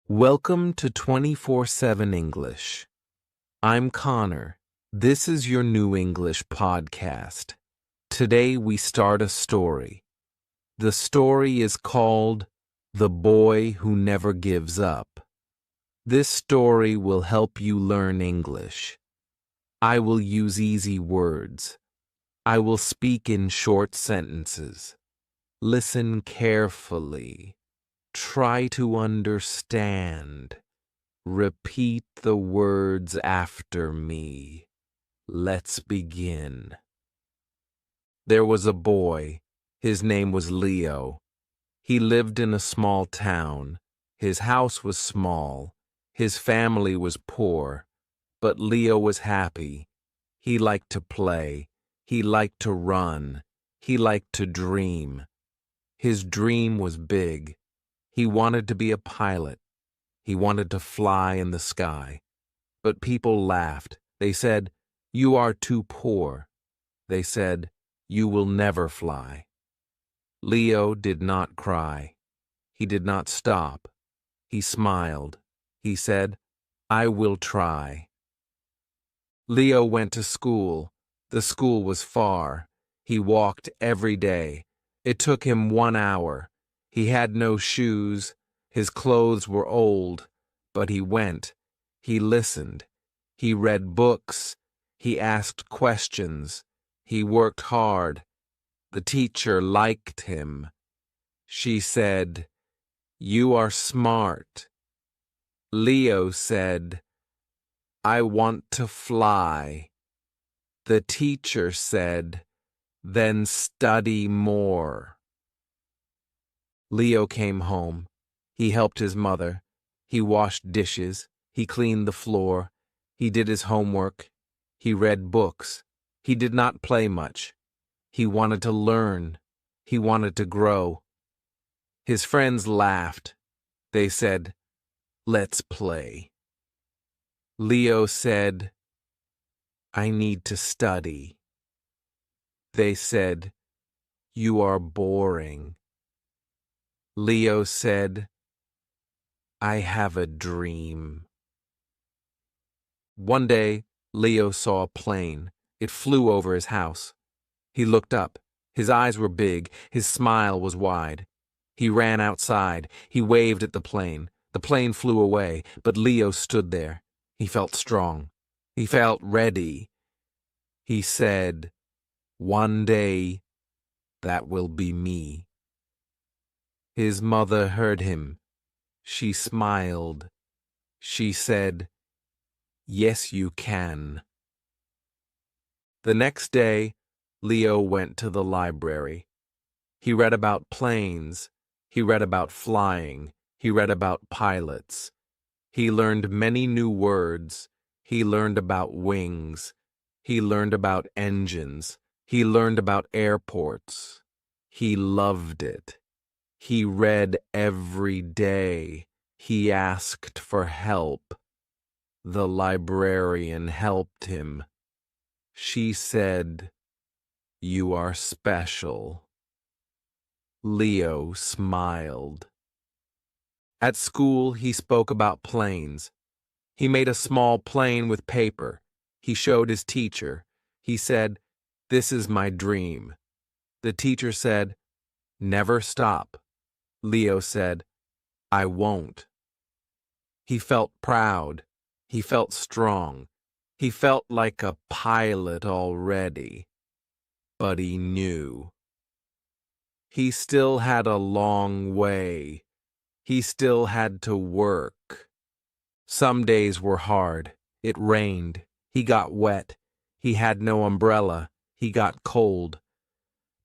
Welcome to 24/7 English. I'm Connor. This is your new English podcast. Today we start a story. The story is called The Boy Who Never Gives Up. This story will help you learn English. I will use easy words. I will speak in short sentences. Listen carefully. Try to understand. Repeat the words after me. Let's begin. There was a boy. His name was Leo. He lived in a small town. His house was small. His family was poor. But Leo was happy. He liked to play. He liked to run. He liked to dream. His dream was big. He wanted to be a pilot. He wanted to fly in the sky. But people laughed. They said, "You are too poor." They said, "You will never fly." Leo did not cry. He did not stop. He smiled. He said, "I will try." Leo went to school. The school was far. He walked every day. It took him 1 hour. He had no shoes. His clothes were old. But he went. He listened. He read books. He asked questions. He worked hard. The teacher liked him. She said, "You are smart." Leo said, "I want to fly." The teacher said, "Then study more." Leo came home. He helped his mother. He washed dishes. He cleaned the floor. He did his homework. He read books. He did not play much. He wanted to learn. He wanted to grow. His friends laughed. They said, "Let's play." Leo said, "I need to study." They said, "You are boring." Leo said, "I have a dream." One day, Leo saw a plane. It flew over his house. He looked up. His eyes were big. His smile was wide. He ran outside. He waved at the plane. The plane flew away, but Leo stood there. He felt strong. He felt ready. He said, "One day, that will be me." His mother heard him. She smiled. She said, "Yes, you can." The next day, Leo went to the library. He read about planes. He read about flying. He read about pilots. He learned many new words. He learned about wings. He learned about engines. He learned about airports. He loved it. He read every day. He asked for help. The librarian helped him. She said, "You are special." Leo smiled. At school, he spoke about planes. He made a small plane with paper. He showed his teacher. He said, "This is my dream." The teacher said, "Never stop." Leo said, "I won't." He felt proud. He felt strong. He felt like a pilot already. But he knew. He still had a long way. He still had to work. Some days were hard. It rained. He got wet. He had no umbrella. He got cold.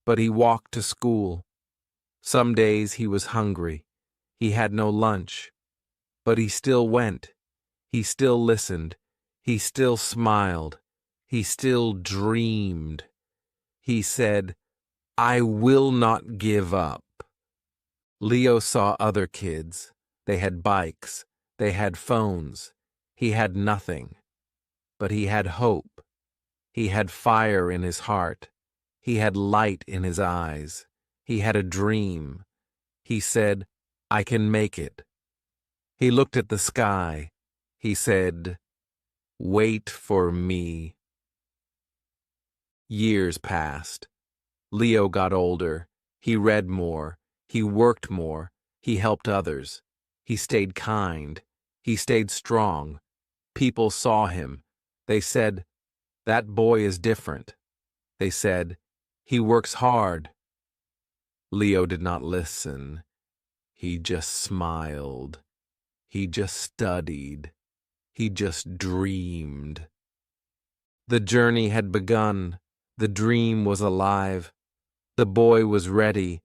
But he walked to school. Some days he was hungry. He had no lunch. But he still went. He still listened. He still smiled. He still dreamed. He said, "I will not give up." Leo saw other kids. They had bikes. They had phones. He had nothing. But he had hope. He had fire in his heart. He had light in his eyes. He had a dream. He said, "I can make it." He looked at the sky. He said, "Wait for me." Years passed. Leo got older. He read more. He worked more. He helped others. He stayed kind. He stayed strong. People saw him. They said, "That boy is different." They said, "He works hard." Leo did not listen. He just smiled. He just studied. He just dreamed. The journey had begun. The dream was alive. The boy was ready.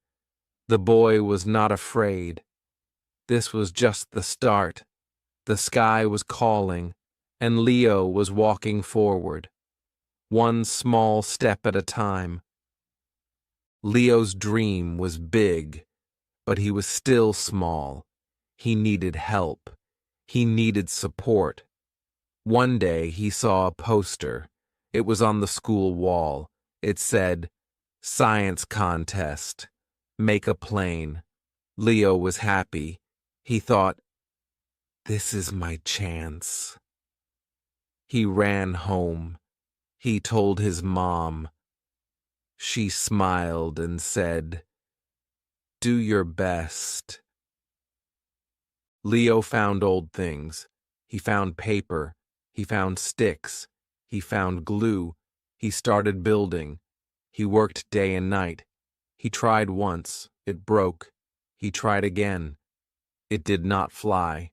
The boy was not afraid. This was just the start. The sky was calling, and Leo was walking forward, one small step at a time. Leo's dream was big, but he was still small. He needed help. He needed support. One day he saw a poster. It was on the school wall. It said, "Science contest. Make a plane." Leo was happy. He thought, "This is my chance." He ran home. He told his mom. She smiled and said, "Do your best." Leo found old things. He found paper. He found sticks. He found glue. He started building. He worked day and night. He tried once. It broke. He tried again. It did not fly.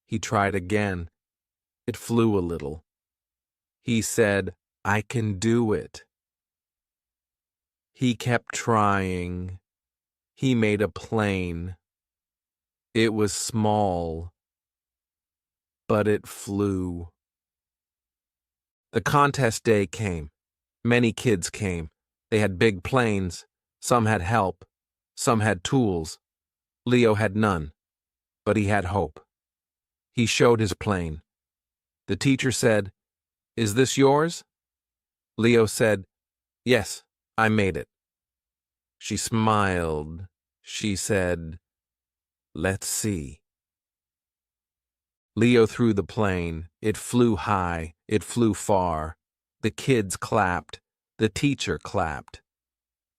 He tried again. It flew a little. He said, "I can do it." He kept trying. He made a plane. It was small, but it flew. The contest day came. Many kids came. They had big planes. Some had help. Some had tools. Leo had none, but he had hope. He showed his plane. The teacher said, "Is this yours?" Leo said, "Yes, I made it." She smiled. She said, "Let's see." Leo threw the plane. It flew high. It flew far. The kids clapped. The teacher clapped.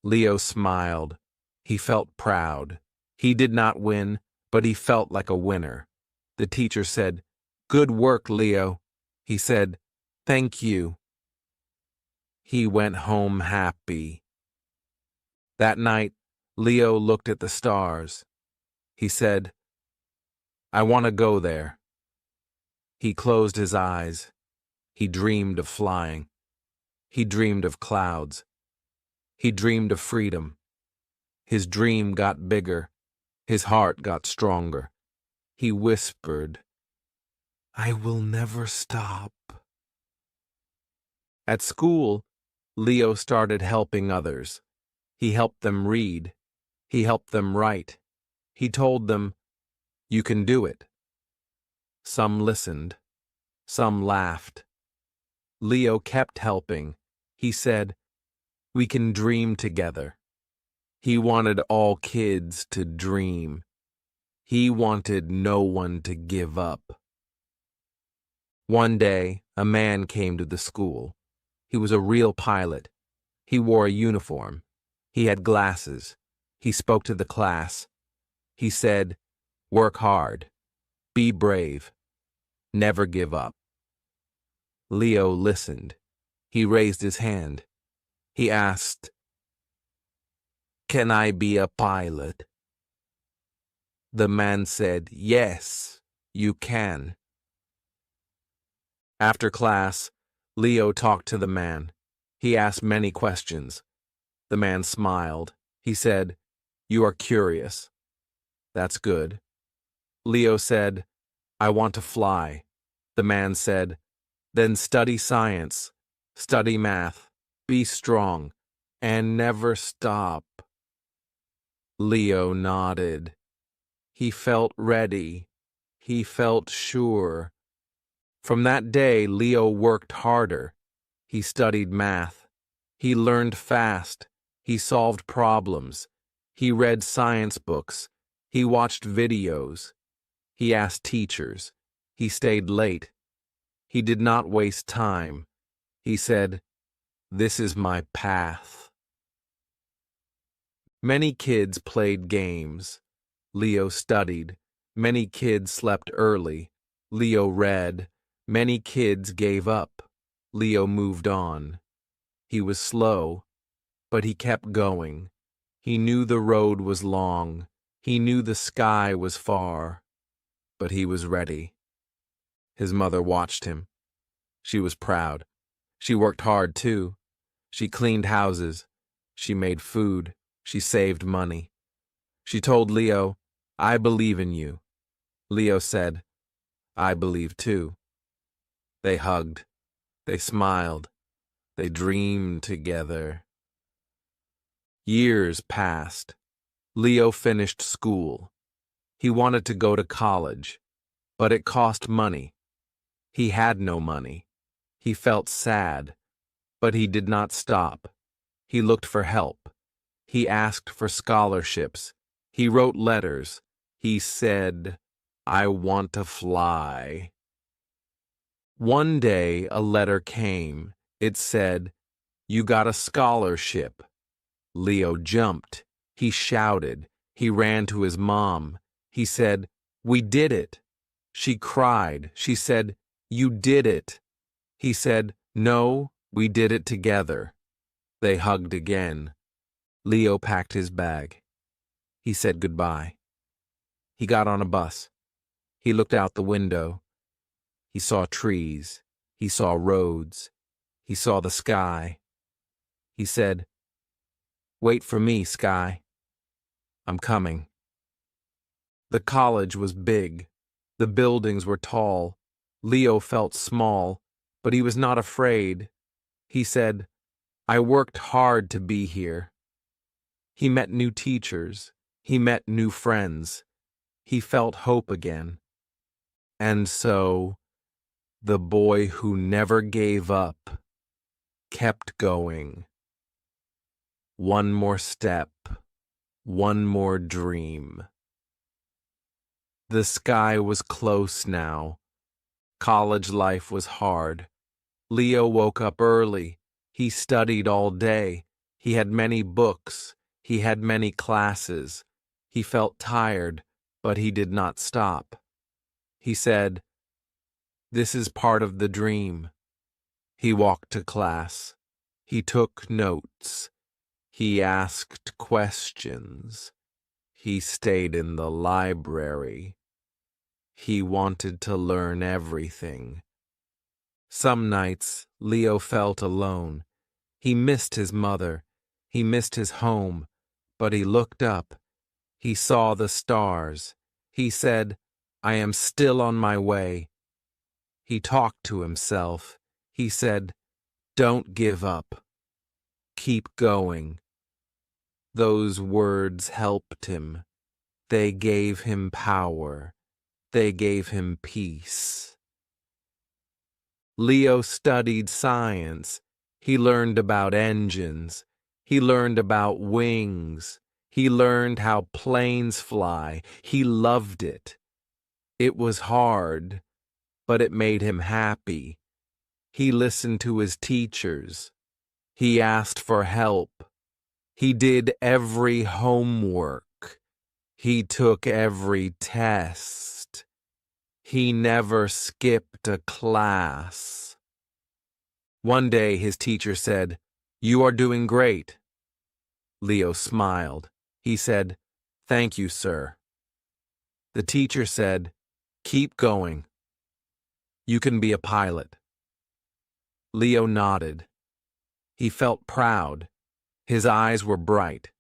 Leo smiled. He felt proud. He did not win, but he felt like a winner. The teacher said, "Good work, Leo." He said, "Thank you." He went home happy. That night, Leo looked at the stars. He said, "I want to go there." He closed his eyes. He dreamed of flying. He dreamed of clouds. He dreamed of freedom. His dream got bigger. His heart got stronger. He whispered, "I will never stop." At school, Leo started helping others. He helped them read. He helped them write. He told them, "You can do it." Some listened. Some laughed. Leo kept helping. He said, "We can dream together." He wanted all kids to dream. He wanted no one to give up. One day, a man came to the school. He was a real pilot. He wore a uniform. He had glasses. He spoke to the class. He said, "Work hard. Be brave. Never give up." Leo listened. He raised his hand. He asked, "Can I be a pilot?" The man said, "Yes, you can." After class, Leo talked to the man. He asked many questions. The man smiled. He said, "You are curious. That's good." Leo said, "I want to fly." The man said, "Then study science, study math, be strong, and never stop." Leo nodded. He felt ready. He felt sure. From that day, Leo worked harder. He studied math. He learned fast. He solved problems. He read science books. He watched videos. He asked teachers. He stayed late. He did not waste time. He said, "This is my path." Many kids played games. Leo studied. Many kids slept early. Leo read. Many kids gave up. Leo moved on. He was slow, but he kept going. He knew the road was long. He knew the sky was far, but he was ready. His mother watched him. She was proud. She worked hard, too. She cleaned houses. She made food. She saved money. She told Leo, "I believe in you." Leo said, "I believe too." They hugged. They smiled. They dreamed together. Years passed. Leo finished school. He wanted to go to college, but it cost money. He had no money. He felt sad, but he did not stop. He looked for help. He asked for scholarships. He wrote letters. He said, "I want to fly." One day a letter came. It said, "You got a scholarship." Leo jumped. He shouted. He ran to his mom. He said, "We did it." She cried. She said, "You did it." He said, "No, we did it together." They hugged again. Leo packed his bag. He said goodbye. He got on a bus. He looked out the window. He saw trees. He saw roads. He saw the sky. He said, "Wait for me, sky. I'm coming." The college was big. The buildings were tall. Leo felt small, but he was not afraid. He said, "I worked hard to be here." He met new teachers. He met new friends. He felt hope again. And so, the boy who never gave up kept going. One more step, one more dream. The sky was close now. College life was hard. Leo woke up early. He studied all day. He had many books. He had many classes. He felt tired, but he did not stop. He said, "This is part of the dream." He walked to class. He took notes. He asked questions. He stayed in the library. He wanted to learn everything. Some nights, Leo felt alone. He missed his mother. He missed his home. But he looked up. He saw the stars. He said, "I am still on my way." He talked to himself. He said, "Don't give up. Keep going." Those words helped him. They gave him power. They gave him peace. Leo studied science. He learned about engines. He learned about wings. He learned how planes fly. He loved it. It was hard, but it made him happy. He listened to his teachers. He asked for help. He did every homework. He took every test. He never skipped a class. One day his teacher said, "You are doing great." Leo smiled. He said, "Thank you, sir." The teacher said, "Keep going. You can be a pilot." Leo nodded. He felt proud. His eyes were bright.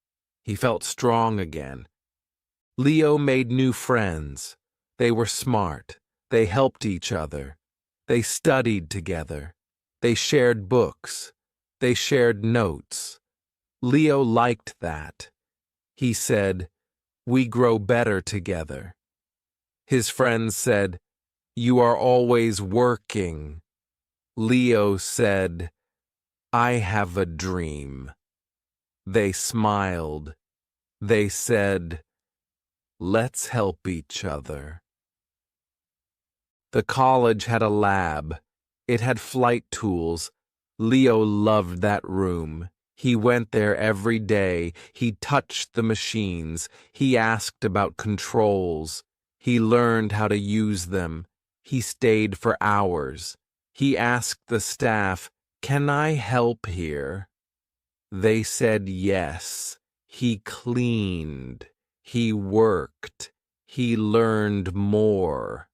He felt strong again. Leo made new friends. They were smart. They helped each other. They studied together. They shared books. They shared notes. Leo liked that. He said, "We grow better together." His friends said, "You are always working." Leo said, "I have a dream." They smiled. They said, "Let's help each other." The college had a lab. It had flight tools. Leo loved that room. He went there every day. He touched the machines. He asked about controls. He learned how to use them. He stayed for hours. He asked the staff, "Can I help here?" They said yes. He cleaned. He worked. He learned more.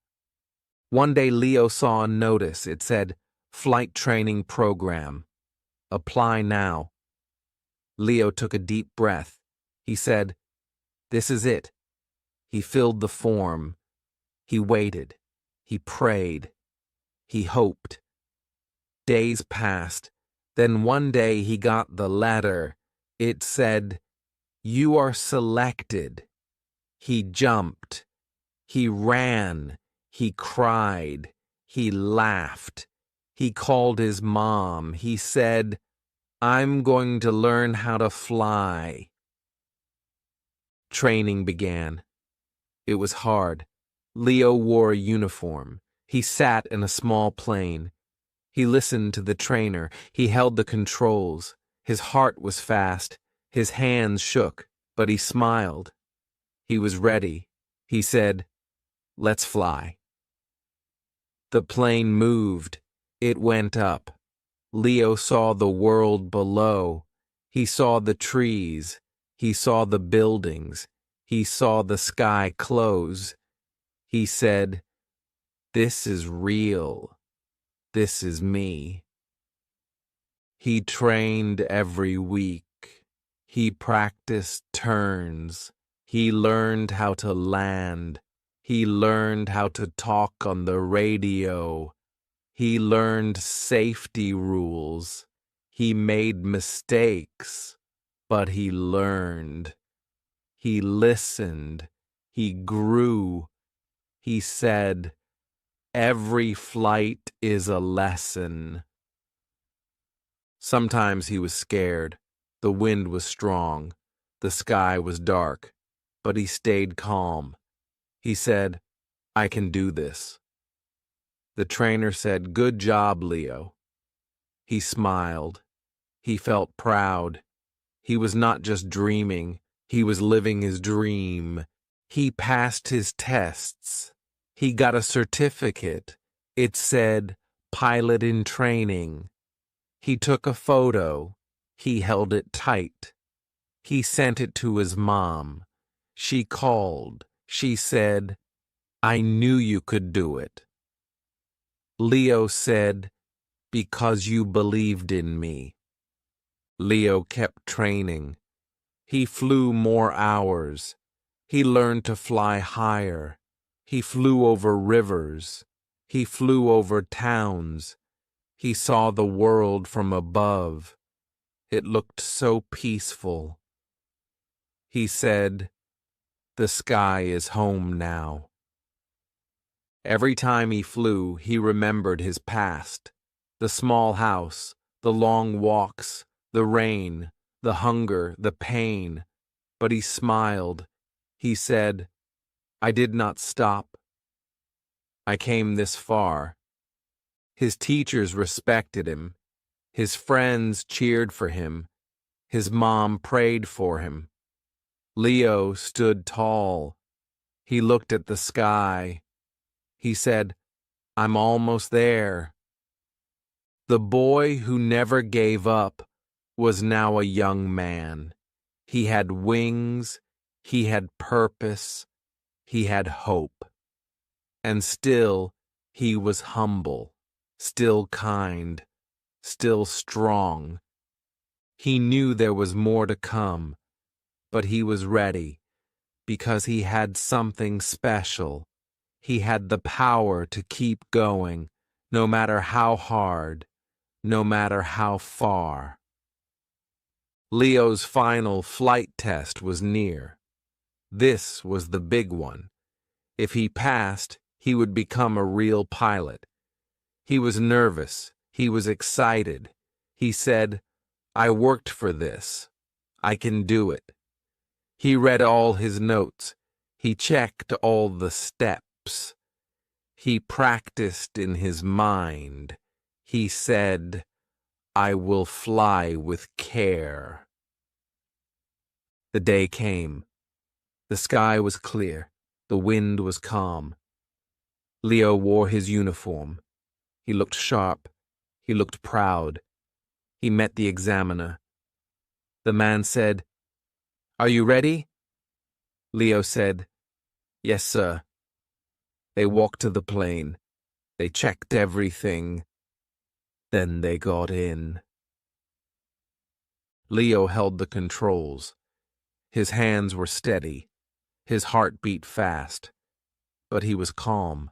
One day Leo saw a notice. It said, "Flight Training Program. Apply now." Leo took a deep breath. He said, "This is it." He filled the form. He waited. He prayed. He hoped. Days passed. Then one day he got the letter. It said, "You are selected." He jumped. He ran. He cried. He laughed. He called his mom. He said, "I'm going to learn how to fly." Training began. It was hard. Leo wore a uniform. He sat in a small plane. He listened to the trainer. He held the controls. His heart was fast. His hands shook, but he smiled. He was ready. He said, "Let's fly." The plane moved. It went up. Leo saw the world below. He saw the trees. He saw the buildings. He saw the sky close. He said, "This is real. This is me." He trained every week. He practiced turns. He learned how to land. He learned how to talk on the radio. He learned safety rules. He made mistakes, but he learned. He listened. He grew. He said, "Every flight is a lesson." Sometimes he was scared. The wind was strong. The sky was dark. But he stayed calm. He said, "I can do this." The trainer said, "Good job, Leo." He smiled. He felt proud. He was not just dreaming. He was living his dream. He passed his tests. He got a certificate. It said, "Pilot in Training." He took a photo. He held it tight. He sent it to his mom. She called. She said, "I knew you could do it." Leo said, "Because you believed in me." Leo kept training. He flew more hours. He learned to fly higher. He flew over rivers. He flew over towns. He saw the world from above. It looked so peaceful. He said, "The sky is home now." Every time he flew, he remembered his past. The small house, the long walks, the rain, the hunger, the pain. But he smiled. He said, "I did not stop. I came this far." His teachers respected him. His friends cheered for him. His mom prayed for him. Leo stood tall. He looked at the sky. He said, "I'm almost there." The boy who never gave up was now a young man. He had wings. He had purpose. He had hope. And still, he was humble, still kind, still strong. He knew there was more to come, but he was ready because he had something special. He had the power to keep going, no matter how hard, no matter how far. Leo's final flight test was near. This was the big one. If he passed, he would become a real pilot. He was nervous. He was excited. He said, "I worked for this. I can do it." He read all his notes. He checked all the steps. He practiced in his mind. He said, "I will fly with care." The day came. The sky was clear. The wind was calm. Leo wore his uniform. He looked sharp. He looked proud. He met the examiner. The man said, "Are you ready?" Leo said, "Yes, sir." They walked to the plane. They checked everything. Then they got in. Leo held the controls. His hands were steady. His heart beat fast. But he was calm.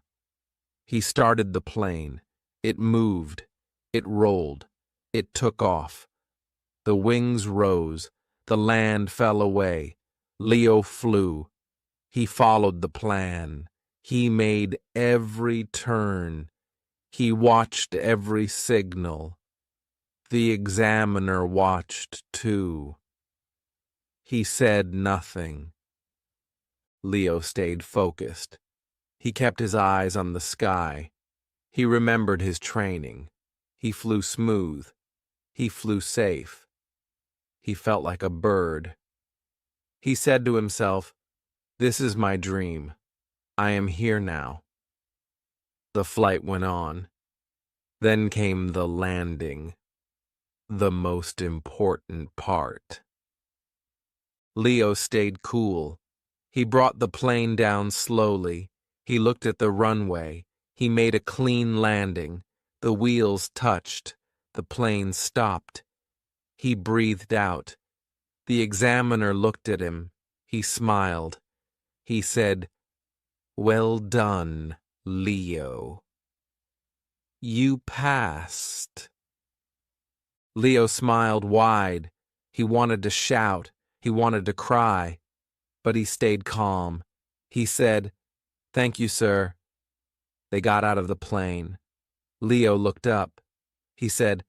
He started the plane. It moved. It rolled. It took off. The wings rose. The land fell away. Leo flew. He followed the plan. He made every turn. He watched every signal. The examiner watched too. He said nothing. Leo stayed focused. He kept his eyes on the sky. He remembered his training. He flew smooth. He flew safe. He felt like a bird. He said to himself, "This is my dream. I am here now." The flight went on. Then came the landing, the most important part. Leo stayed cool. He brought the plane down slowly. He looked at the runway. He made a clean landing. The wheels touched. The plane stopped. He breathed out. The examiner looked at him. He smiled. He said, "Well done, Leo. You passed." Leo smiled wide. He wanted to shout. He wanted to cry. But he stayed calm. He said, "Thank you, sir." They got out of the plane. Leo looked up. He said,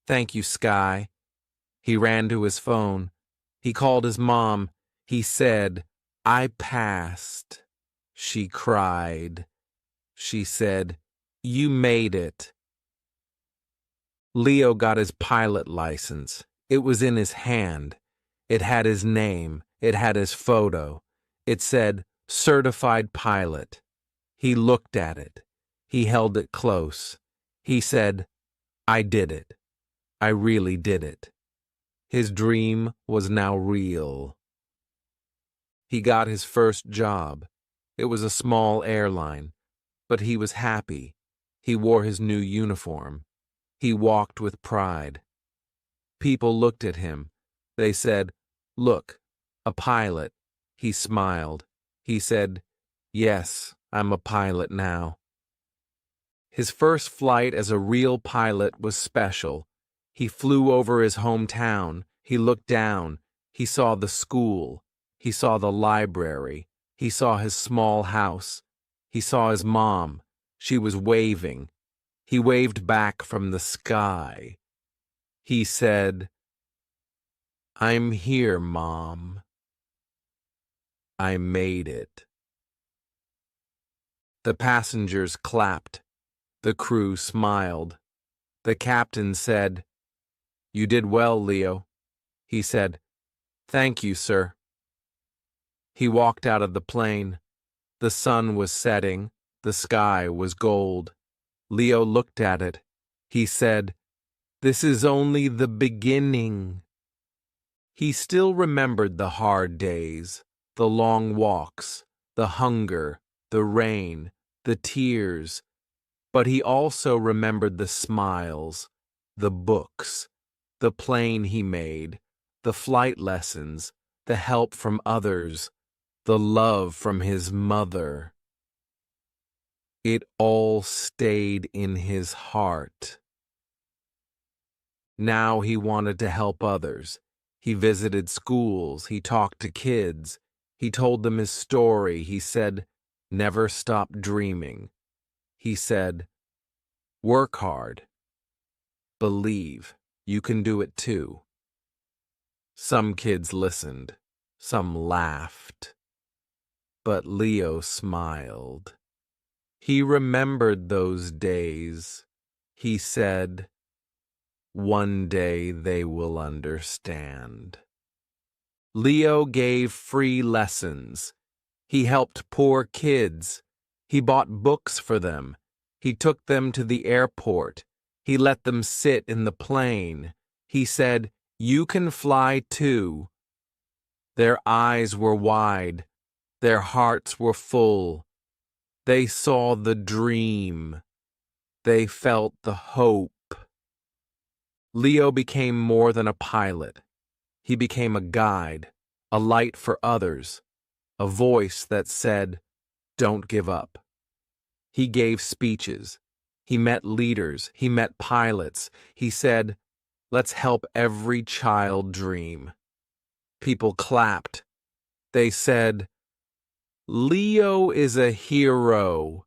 "Thank you, Sky." He ran to his phone. He called his mom. He said, "I passed." She cried. She said, "You made it." Leo got his pilot license. It was in his hand. It had his name. It had his photo. It said, "Certified Pilot." He looked at it. He held it close. He said, "I did it. I really did it." His dream was now real. He got his first job. It was a small airline, but he was happy. He wore his new uniform. He walked with pride. People looked at him. They said, "Look, a pilot." He smiled. He said, "Yes, I'm a pilot now." His first flight as a real pilot was special. He flew over his hometown. He looked down. He saw the school. He saw the library. He saw his small house. He saw his mom. She was waving. He waved back from the sky. He said, "I'm here, Mom. I made it." The passengers clapped. The crew smiled. The captain said, "You did well, Leo." He said, "Thank you, sir." He walked out of the plane. The sun was setting. The sky was gold. Leo looked at it. He said, "This is only the beginning." He still remembered the hard days, the long walks, the hunger, the rain, the tears, but he also remembered the smiles, the books, the plane he made, the flight lessons, the help from others, the love from his mother. It all stayed in his heart. Now he wanted to help others. He visited schools. He talked to kids. He told them his story. He said, "Never stop dreaming." He said, "Work hard. Believe. You can do it too." Some kids listened. Some laughed. But Leo smiled. He remembered those days. He said, "One day they will understand." Leo gave free lessons. He helped poor kids. He bought books for them. He took them to the airport. He let them sit in the plane. He said, "You can fly too." Their eyes were wide. Their hearts were full. They saw the dream. They felt the hope. Leo became more than a pilot. He became a guide, a light for others, a voice that said, "Don't give up." He gave speeches. He met leaders. He met pilots. He said, "Let's help every child dream." People clapped. They said, "Leo is a hero."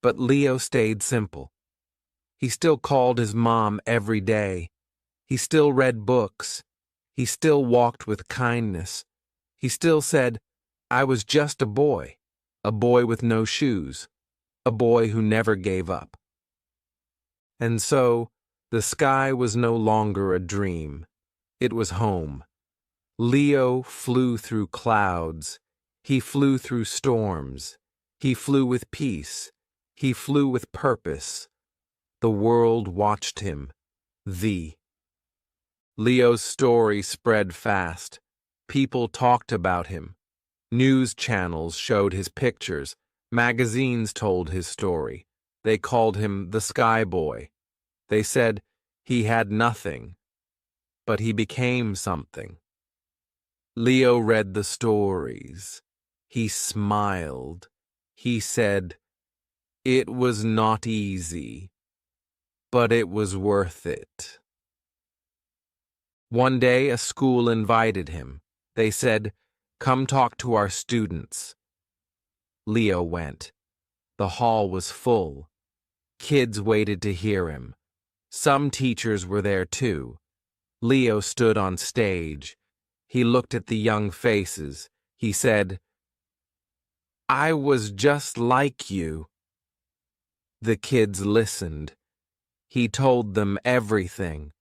But Leo stayed simple. He still called his mom every day. He still read books. He still walked with kindness. He still said, "I was just a boy with no shoes, a boy who never gave up." And so, the sky was no longer a dream. It was home. Leo flew through clouds. He flew through storms. He flew with peace. He flew with purpose. The world watched him. Leo's story spread fast. People talked about him. News channels showed his pictures. Magazines told his story. They called him the Sky Boy. They said he had nothing, but he became something. Leo read the stories. He smiled. He said, "It was not easy, but it was worth it." One day, a school invited him. They said, "Come talk to our students." Leo went. The hall was full. Kids waited to hear him. Some teachers were there too. Leo stood on stage. He looked at the young faces. He said, "I was just like you." The kids listened. He told them everything.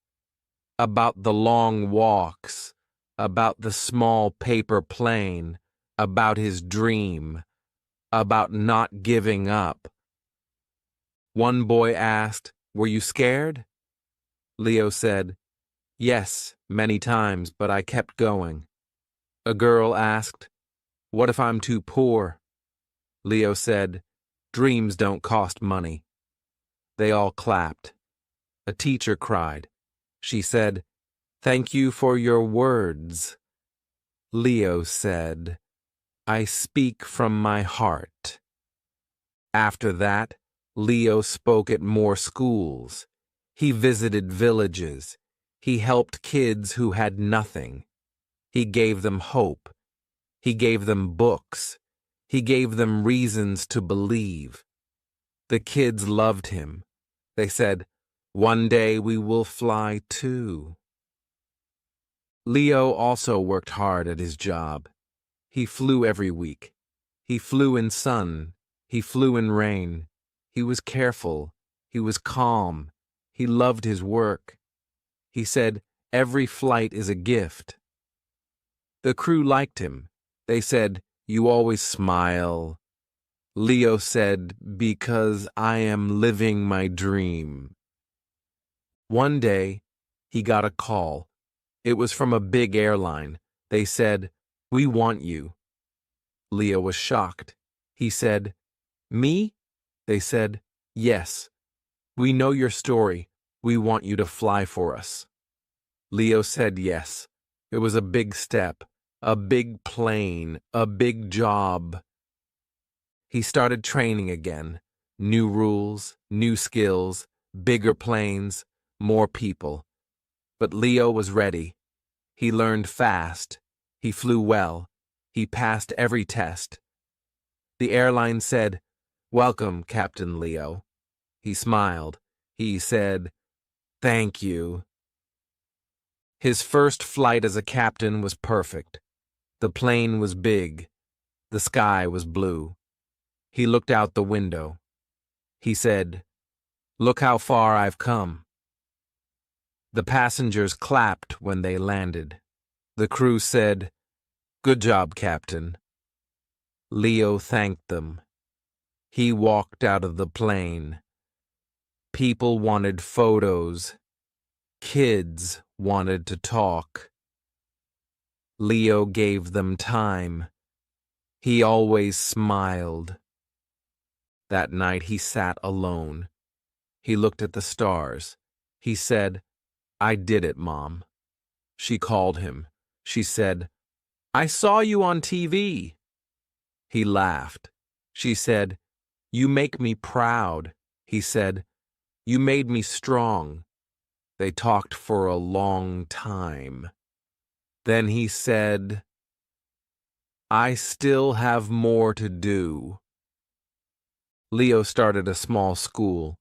About the long walks, about the small paper plane, about his dream, about not giving up. One boy asked, "Were you scared?" Leo said, "Yes, many times, but I kept going." A girl asked, "What if I'm too poor?" Leo said, "Dreams don't cost money." They all clapped. A teacher cried. She said, "Thank you for your words." Leo said, "I speak from my heart." After that, Leo spoke at more schools. He visited villages. He helped kids who had nothing. He gave them hope. He gave them books. He gave them reasons to believe. The kids loved him. They said, "One day we will fly too." Leo also worked hard at his job. He flew every week. He flew in sun. He flew in rain. He was careful. He was calm. He loved his work. He said, "Every flight is a gift." The crew liked him. They said, "You always smile." Leo said, "Because I am living my dream." One day, he got a call. It was from a big airline. They said, "We want you." Leo was shocked. He said, "Me?" They said, "Yes. We know your story. We want you to fly for us." Leo said yes. It was a big step, a big plane, a big job. He started training again. New rules, new skills, bigger planes, more people. But Leo was ready. He learned fast. He flew well. He passed every test. The airline said, "Welcome, Captain Leo." He smiled. He said, "Thank you." His first flight as a captain was perfect. The plane was big. The sky was blue. He looked out the window. He said, "Look how far I've come." The passengers clapped when they landed. The crew said, "Good job, Captain." Leo thanked them. He walked out of the plane. People wanted photos. Kids wanted to talk. Leo gave them time. He always smiled. That night he sat alone. He looked at the stars. He said, "I did it, Mom." She called him. She said, "I saw you on TV." He laughed. She said, "You make me proud." He said, "You made me strong." They talked for a long time. Then he said, "I still have more to do." Leo started a small school.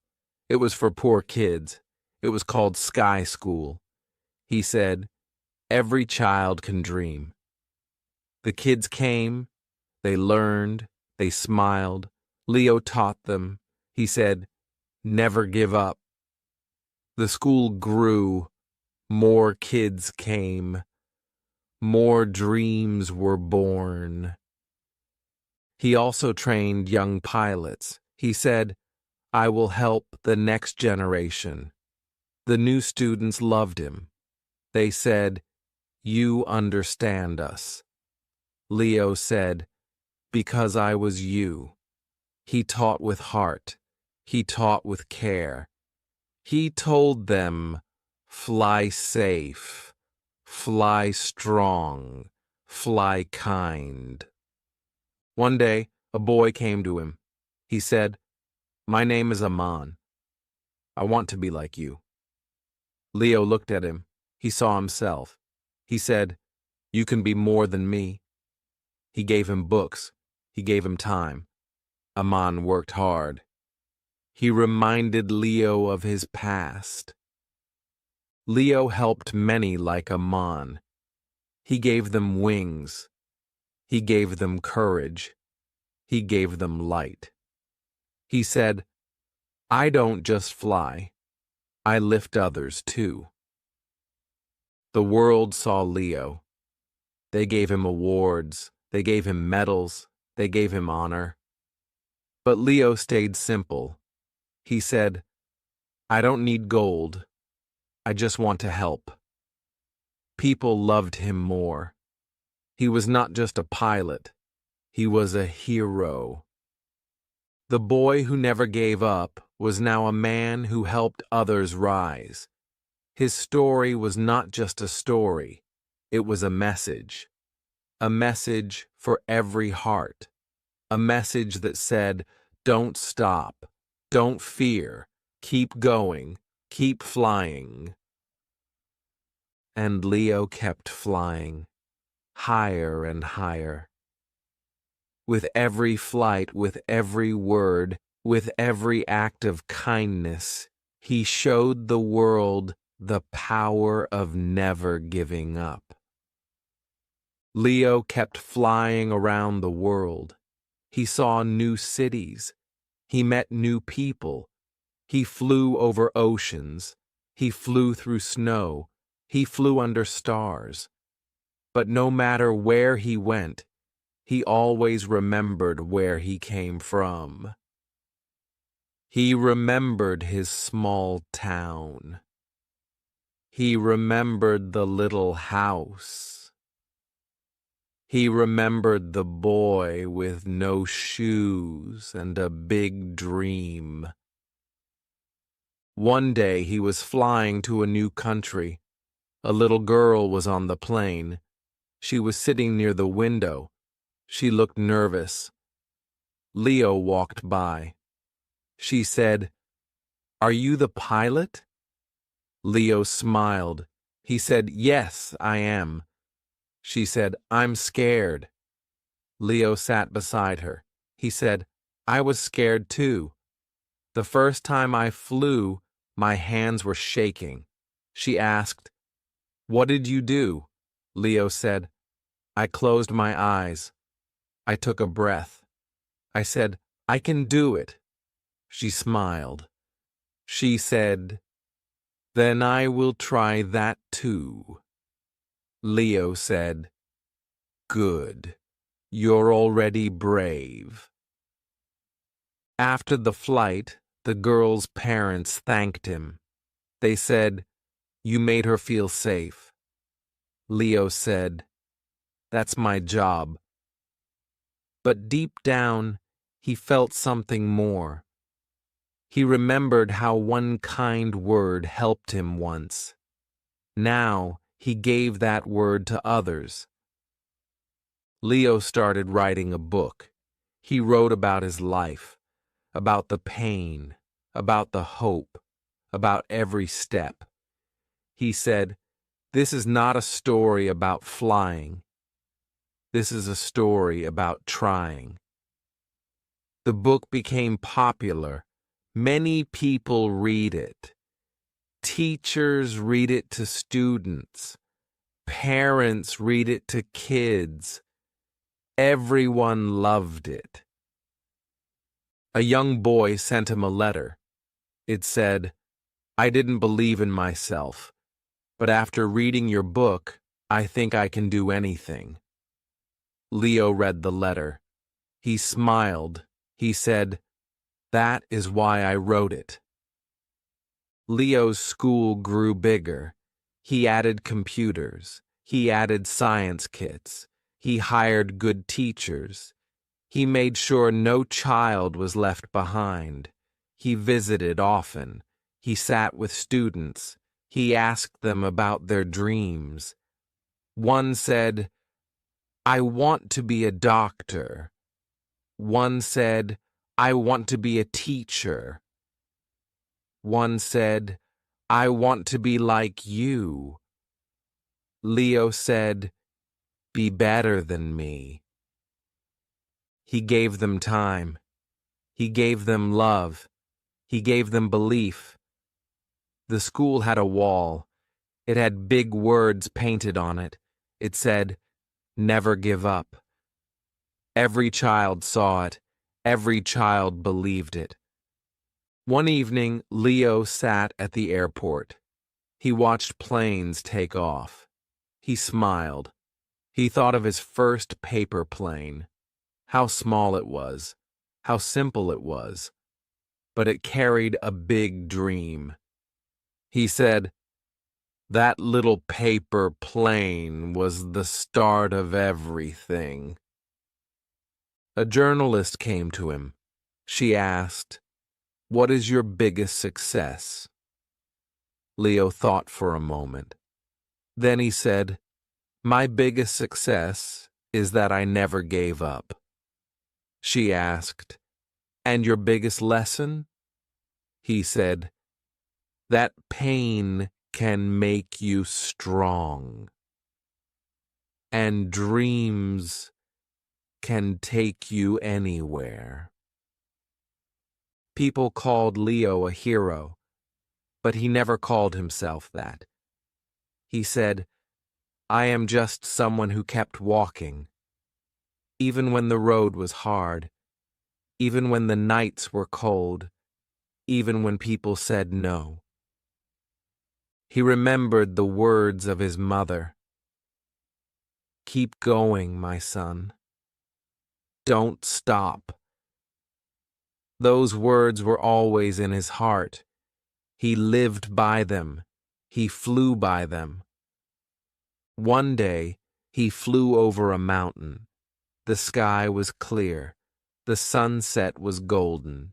It was for poor kids. It was called Sky School. He said, "Every child can dream." The kids came, they learned, they smiled. Leo taught them. He said, "Never give up." The school grew. More kids came. More dreams were born. He also trained young pilots. He said, "I will help the next generation." The new students loved him. They said, "You understand us." Leo said, "Because I was you." He taught with heart. He taught with care. He told them, "Fly safe, fly strong, fly kind." One day, a boy came to him. He said, "My name is Aman. I want to be like you." Leo looked at him. He saw himself. He said, "You can be more than me." He gave him books. He gave him time. Aman worked hard. He reminded Leo of his past. Leo helped many like Aman. He gave them wings. He gave them courage. He gave them light. He said, "I don't just fly. I lift others too." The world saw Leo. They gave him awards. They gave him medals. They gave him honor. But Leo stayed simple. He said, "I don't need gold. I just want to help." People loved him more. He was not just a pilot. He was a hero. The boy who never gave up was now a man who helped others rise. His story was not just a story. It was a message. A message for every heart. A message that said, "Don't stop. Don't fear. Keep going. Keep flying." And Leo kept flying, higher and higher. With every flight, with every word, with every act of kindness, he showed the world the power of never giving up. Leo kept flying around the world. He saw new cities. He met new people. He flew over oceans. He flew through snow. He flew under stars. But no matter where he went, he always remembered where he came from. He remembered his small town. He remembered the little house. He remembered the boy with no shoes and a big dream. One day he was flying to a new country. A little girl was on the plane. She was sitting near the window. She looked nervous. Leo walked by. She said, "Are you the pilot?" Leo smiled. He said, "Yes, I am." She said, "I'm scared." Leo sat beside her. He said, "I was scared too. The first time I flew, my hands were shaking." She asked, "What did you do?" Leo said, "I closed my eyes. I took a breath. I said, I can do it. She smiled. She said, "Then I will try that too." Leo said, "Good. You're already brave." After the flight, the girl's parents thanked him. They said, "You made her feel safe." Leo said, "That's my job." But deep down, he felt something more. He remembered how one kind word helped him once. Now, he gave that word to others. Leo started writing a book. He wrote about his life, about the pain, about the hope, about every step. He said, "This is not a story about flying. This is a story about trying." The book became popular. Many people read it. Teachers read it to students. Parents read it to kids. Everyone loved it. A young boy sent him a letter. It said, "I didn't believe in myself, but after reading your book, I think I can do anything." Leo read the letter. He smiled. He said, "That is why I wrote it." Leo's school grew bigger. He added computers. He added science kits. He hired good teachers. He made sure no child was left behind. He visited often. He sat with students. He asked them about their dreams. One said, "I want to be a doctor." One said, "I want to be a teacher." One said, "I want to be like you." Leo said, "Be better than me." He gave them time. He gave them love. He gave them belief. The school had a wall. It had big words painted on it. It said, "Never give up." Every child saw it. Every child believed it. One evening, Leo sat at the airport. He watched planes take off. He smiled. He thought of his first paper plane. How small it was. How simple it was. But it carried a big dream. He said, "That little paper plane was the start of everything." A journalist came to him. She asked, "What is your biggest success?" Leo thought for a moment. Then he said, "My biggest success is that I never gave up." She asked, "And your biggest lesson?" He said, "That pain can make you strong, and dreams can take you anywhere." People called Leo a hero, but he never called himself that. He said, "I am just someone who kept walking, even when the road was hard, even when the nights were cold, even when people said no." He remembered the words of his mother. "Keep going, my son. Don't stop." Those words were always in his heart. He lived by them. He flew by them. One day, he flew over a mountain. The sky was clear. The sunset was golden.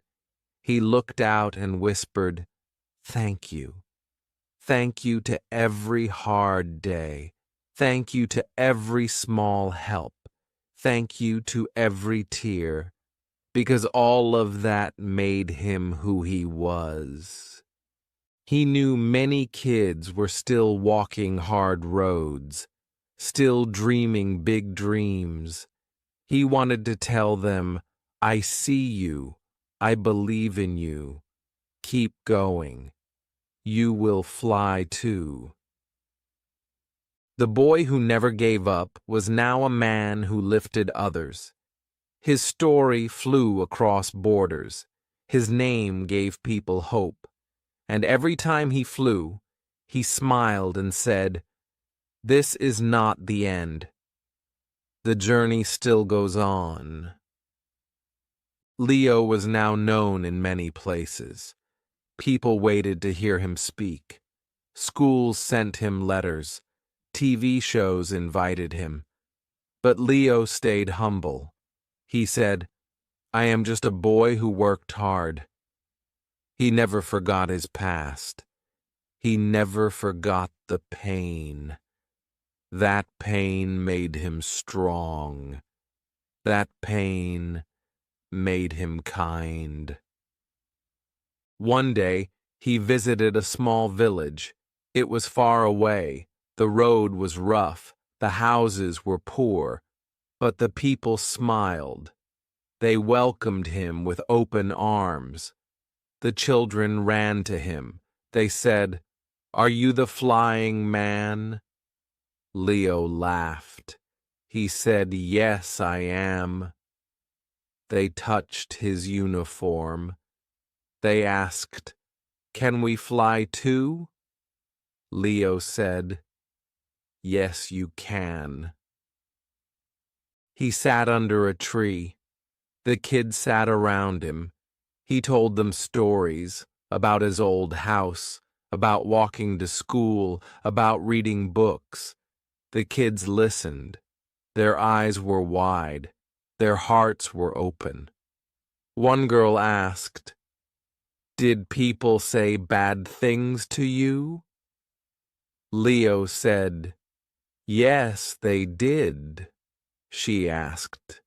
He looked out and whispered, "Thank you. Thank you to every hard day. Thank you to every small help. Thank you to every tear, because all of that made him who he was." He knew many kids were still walking hard roads, still dreaming big dreams. He wanted to tell them, "I see you. I believe in you. Keep going. You will fly too." The boy who never gave up was now a man who lifted others. His story flew across borders. His name gave people hope. And every time he flew, he smiled and said, "This is not the end. The journey still goes on." Leo was now known in many places. People waited to hear him speak. Schools sent him letters. TV shows invited him. But Leo stayed humble. He said, "I am just a boy who worked hard." He never forgot his past. He never forgot the pain. That pain made him strong. That pain made him kind. One day, he visited a small village. It was far away. The road was rough. The houses were poor. But the people smiled. They welcomed him with open arms. The children ran to him. They said, "Are you the flying man?" Leo laughed. He said, "Yes, I am." They touched his uniform. They asked, "Can we fly too?" Leo said, "Yes, you can." He sat under a tree. The kids sat around him. He told them stories about his old house, about walking to school, about reading books. The kids listened. Their eyes were wide. Their hearts were open. One girl asked, "Did people say bad things to you?" Leo said, "Yes, they did." She asked,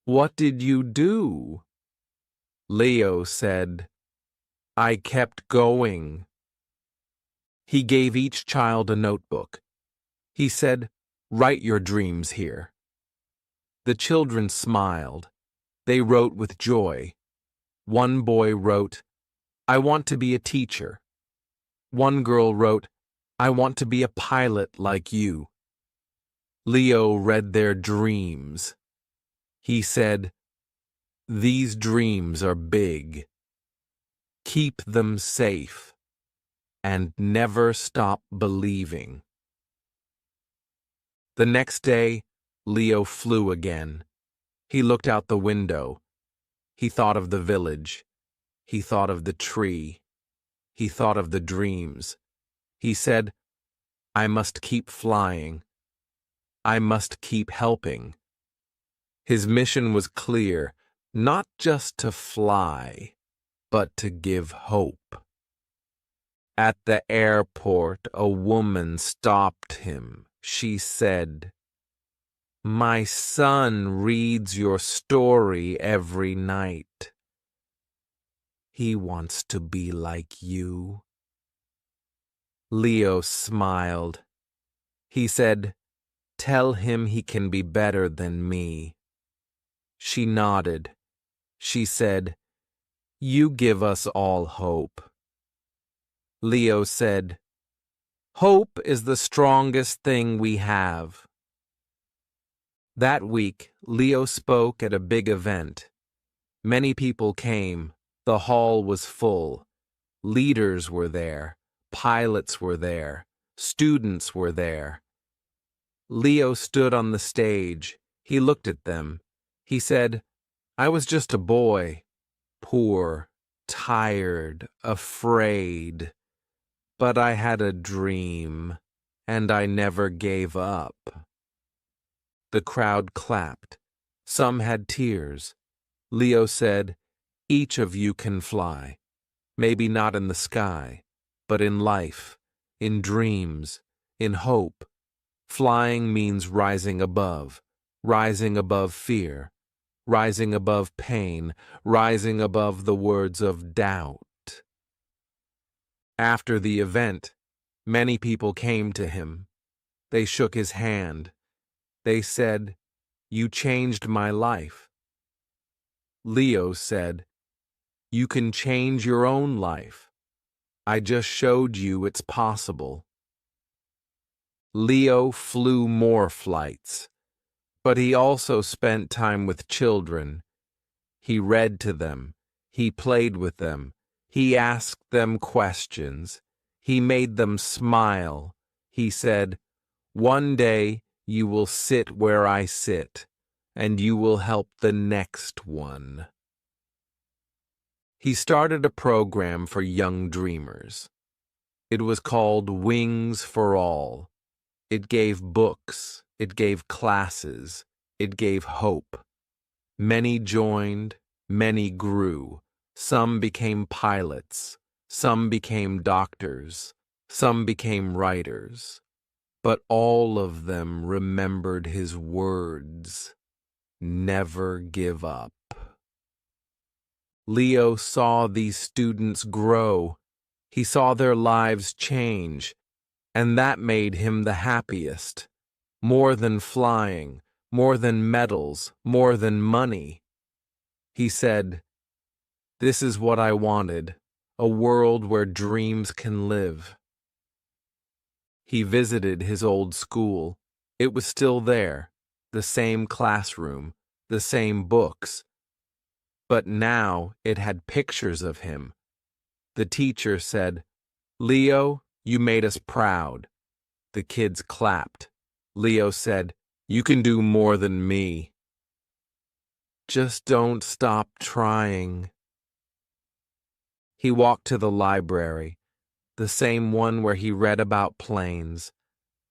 "What did you do?" Leo said, "I kept going." He gave each child a notebook. He said, "Write your dreams here." The children smiled. They wrote with joy. One boy wrote, "I want to be a teacher." One girl wrote, "I want to be a pilot like you." Leo read their dreams. He said, "These dreams are big. Keep them safe and never stop believing." The next day, Leo flew again. He looked out the window. He thought of the village. He thought of the tree. He thought of the dreams. He said, "I must keep flying. I must keep helping." His mission was clear, not just to fly, but to give hope. At the airport, a woman stopped him. She said, "My son reads your story every night. He wants to be like you." Leo smiled. He said, "Tell him he can be better than me." She nodded. She said, "You give us all hope." Leo said, "Hope is the strongest thing we have." That week, Leo spoke at a big event. Many people came. The hall was full. Leaders were there. Pilots were there. Students were there. Leo stood on the stage. He looked at them. He said, "I was just a boy, poor, tired, afraid. But I had a dream, and I never gave up." The crowd clapped. Some had tears. Leo said, "Each of you can fly. Maybe not in the sky, but in life, in dreams, in hope. Flying means rising above fear, rising above pain, rising above the words of doubt." After the event, many people came to him. They shook his hand. They said, "You changed my life." Leo said, "You can change your own life. I just showed you it's possible." Leo flew more flights. But he also spent time with children. He read to them. He played with them. He asked them questions. He made them smile. He said, "One day you will sit where I sit, and you will help the next one." He started a program for young dreamers. It was called Wings for All. It gave books. It gave classes. It gave hope. Many joined. Many grew. Some became pilots. Some became doctors. Some became writers. But all of them remembered his words: never give up. Leo saw these students grow. He saw their lives change, and that made him the happiest. More than flying, more than medals, more than money. He said, "This is what I wanted, a world where dreams can live." He visited his old school. It was still there, the same classroom, the same books. But now it had pictures of him. The teacher said, "Leo, you made us proud." The kids clapped. Leo said, "You can do more than me. Just don't stop trying." He walked to the library, the same one where he read about planes,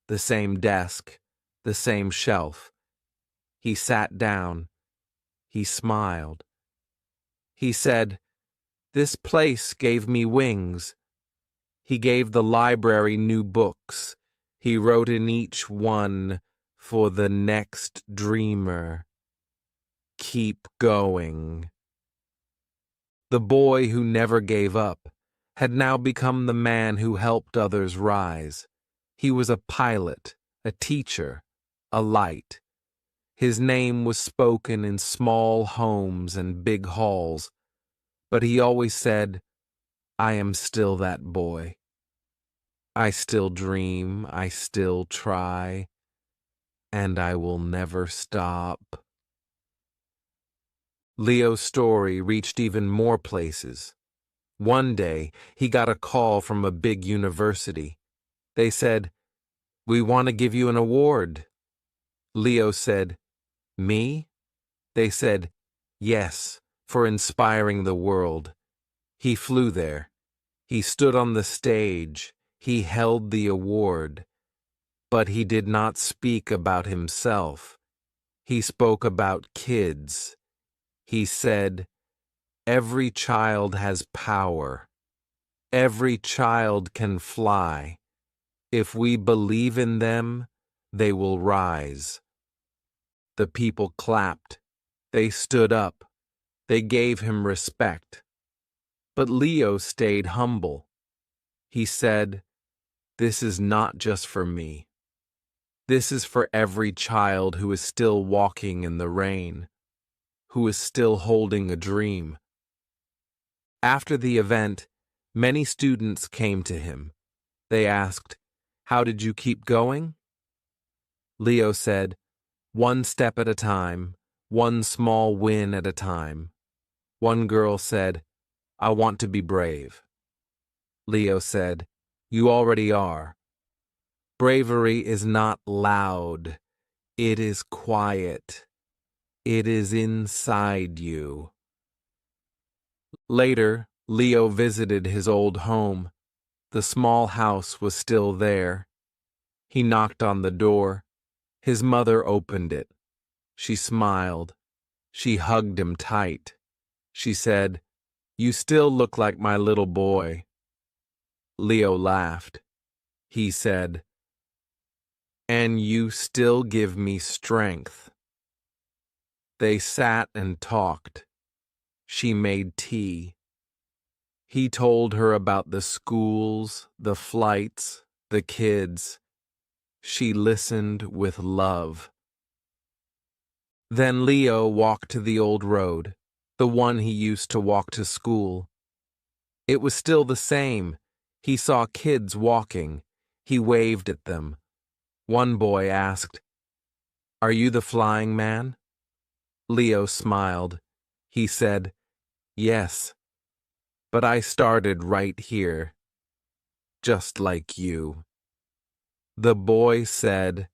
the same desk, the same shelf. He sat down. He smiled. He said, "This place gave me wings." He gave the library new books. He wrote in each one, "For the next dreamer. Keep going." The boy who never gave up had now become the man who helped others rise. He was a pilot, a teacher, a light. His name was spoken in small homes and big halls, but he always said, "I am still that boy. I still dream, I still try, and I will never stop." Leo's story reached even more places. One day, he got a call from a big university. They said, "We want to give you an award." Leo said, "Me?" They said, "Yes, for inspiring the world." He flew there. He stood on the stage. He held the award. But he did not speak about himself. He spoke about kids. He said, "Every child has power. Every child can fly. If we believe in them, they will rise." The people clapped. They stood up. They gave him respect. But Leo stayed humble. He said, "This is not just for me. This is for every child who is still walking in the rain, who is still holding a dream." After the event, many students came to him. They asked, "How did you keep going?" Leo said, "One step at a time, one small win at a time." One girl said, "I want to be brave." Leo said, "You already are. Bravery is not loud. It is quiet. It is inside you." Later, Leo visited his old home. The small house was still there. He knocked on the door. His mother opened it. She smiled. She hugged him tight. She said, "You still look like my little boy." Leo laughed. He said, "And you still give me strength." They sat and talked. She made tea. He told her about the schools, the flights, the kids. She listened with love. Then Leo walked to the old road, the one he used to walk to school. It was still the same. He saw kids walking. He waved at them. One boy asked, Are you the flying man? Leo smiled. He said, Yes, but I started right here, just like you. The boy said,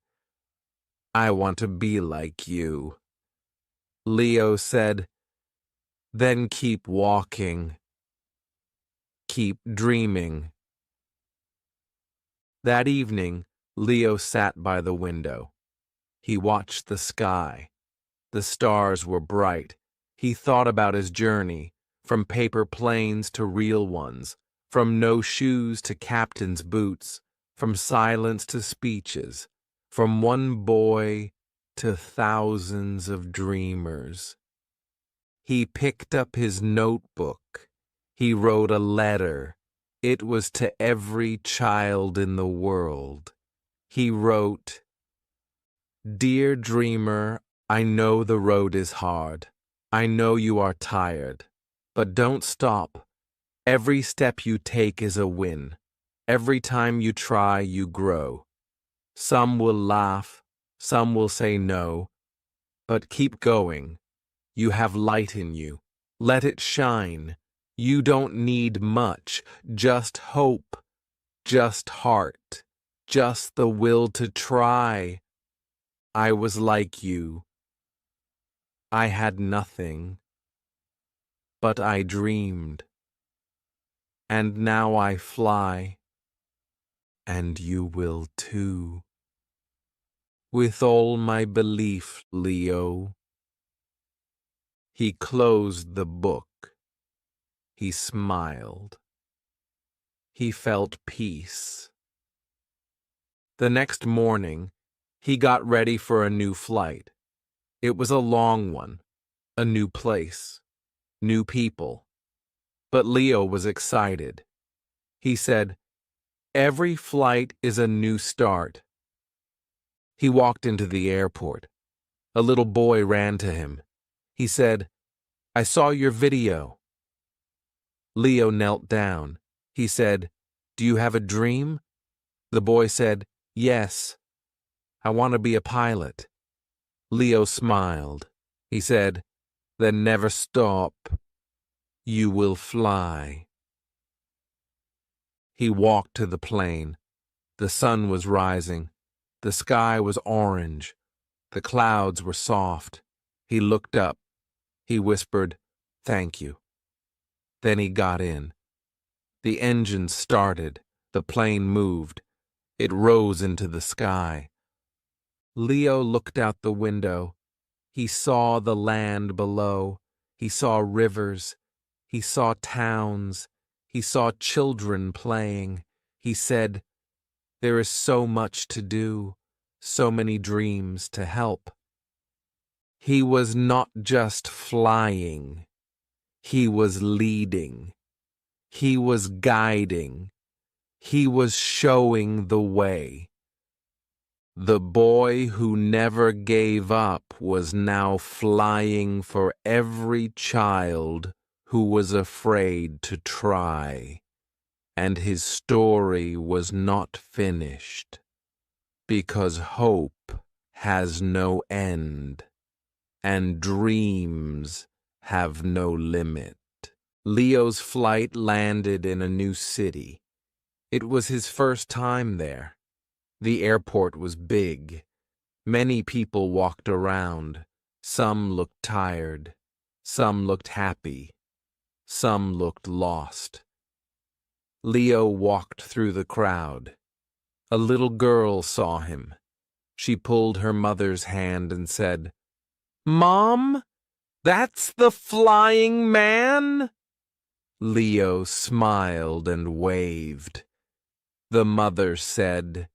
I want to be like you. Leo said, Then keep walking. Keep dreaming. That evening, Leo sat by the window. He watched the sky. The stars were bright. He thought about his journey, from paper planes to real ones, from no shoes to captain's boots, from silence to speeches, from one boy to thousands of dreamers. He picked up his notebook. He wrote a letter. It was to every child in the world. He wrote, Dear dreamer, I know the road is hard. I know you are tired. But don't stop. Every step you take is a win. Every time you try, you grow. Some will laugh. Some will say no. But keep going. You have light in you. Let it shine. You don't need much. Just hope. Just heart. Just the will to try. I was like you. I had nothing, but I dreamed. And now I fly, and you will too. With all my belief, Leo. He closed the book. He smiled. He felt peace. The next morning, he got ready for a new flight. It was a long one, a new place, new people. But Leo was excited. He said, Every flight is a new start. He walked into the airport. A little boy ran to him. He said, I saw your video. Leo knelt down. He said, Do you have a dream? The boy said, Yes. I want to be a pilot. Leo smiled. He said, Then never stop. You will fly. He walked to the plane. The sun was rising. The sky was orange. The clouds were soft. He looked up. He whispered, Thank you. Then he got in. The engine started. The plane moved. It rose into the sky. Leo looked out the window. He saw the land below. He saw rivers. He saw towns. He saw children playing. He said, There is so much to do, so many dreams to help. He was not just flying. He was leading. He was guiding. He was showing the way. The boy who never gave up was now flying for every child who was afraid to try. And his story was not finished, because hope has no end, and dreams have no limit. Leo's flight landed in a new city. It was his first time there. The airport was big. Many people walked around. Some looked tired. Some looked happy. Some looked lost. Leo walked through the crowd. A little girl saw him. She pulled her mother's hand and said, Mom, that's the flying man? Leo smiled and waved. The mother said,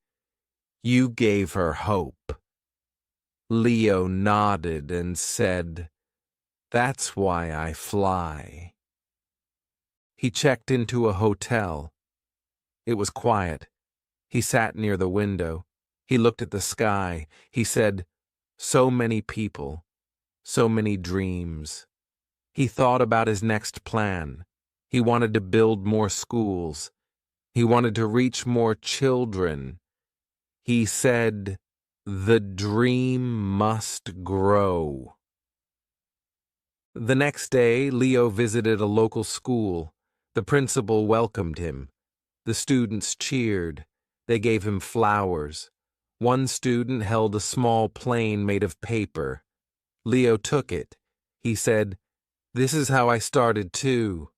You gave her hope. Leo nodded and said, That's why I fly. He checked into a hotel. It was quiet. He sat near the window. He looked at the sky. He said, So many people, so many dreams. He thought about his next plan. He wanted to build more schools. He wanted to reach more children. He said, The dream must grow. The next day, Leo visited a local school. The principal welcomed him. The students cheered. They gave him flowers. One student held a small plane made of paper. Leo took it. He said, "This is how I started too."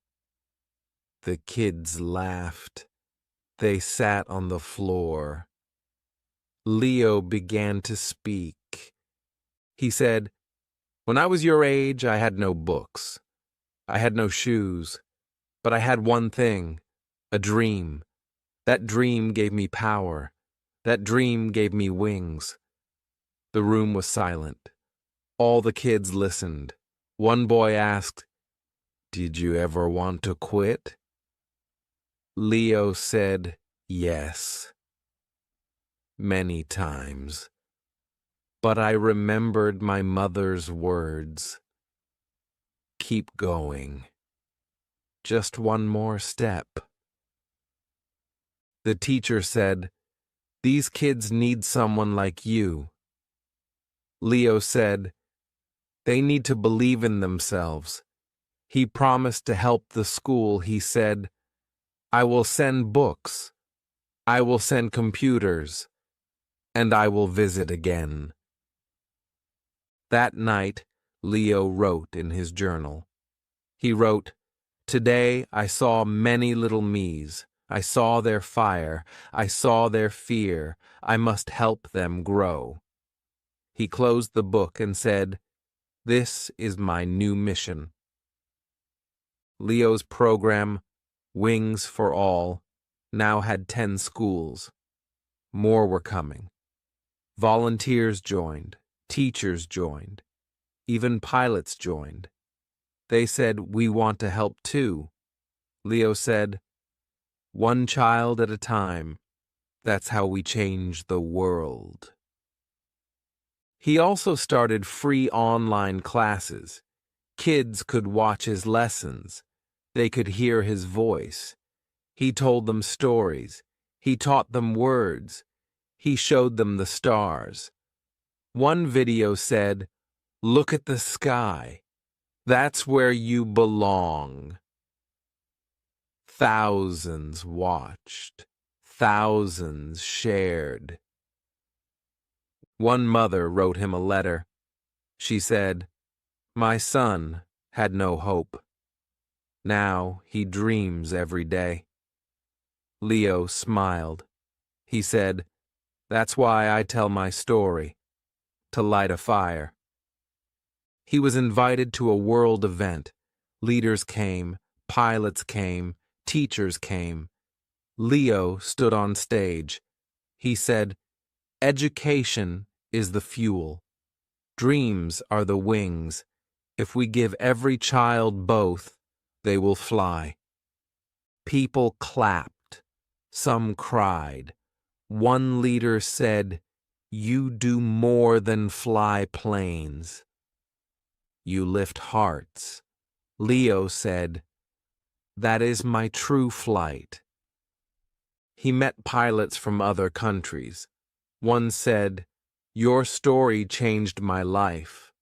The kids laughed. They sat on the floor. Leo began to speak. He said, "When I was your age, I had no books. I had no shoes. But I had one thing, a dream. That dream gave me power. That dream gave me wings." The room was silent. All the kids listened. One boy asked, "Did you ever want to quit?" Leo said, "Yes, many times. But I remembered my mother's words. Keep going. Just one more step." The teacher said, "These kids need someone like you." Leo said, "They need to believe in themselves." He promised to help the school. He said, "I will send books. I will send computers. And I will visit again." That night, Leo wrote in his journal. He wrote, "Today I saw many little me's. I saw their fire. I saw their fear. I must help them grow." He closed the book and said, "This is my new mission." Leo's program, Wings for All, now had 10 schools. More were coming. Volunteers joined. Teachers joined. Even pilots joined. They said, "We want to help too." Leo said, "One child at a time. That's how we change the world." He also started free online classes. Kids could watch his lessons. They could hear his voice. He told them stories. He taught them words. He showed them the stars. One video said, "Look at the sky. That's where you belong." Thousands watched. Thousands shared. One mother wrote him a letter. She said, "My son had no hope. Now he dreams every day." Leo smiled. He said, "That's why I tell my story, to light a fire." He was invited to a world event. Leaders came, pilots came, teachers came. Leo stood on stage. He said, "Education is the fuel. Dreams are the wings. If we give every child both, they will fly." People clapped. Some cried. One leader said, "You do more than fly planes. You lift hearts." Leo said, "That is my true flight." He met pilots from other countries. One said, "Your story changed my life."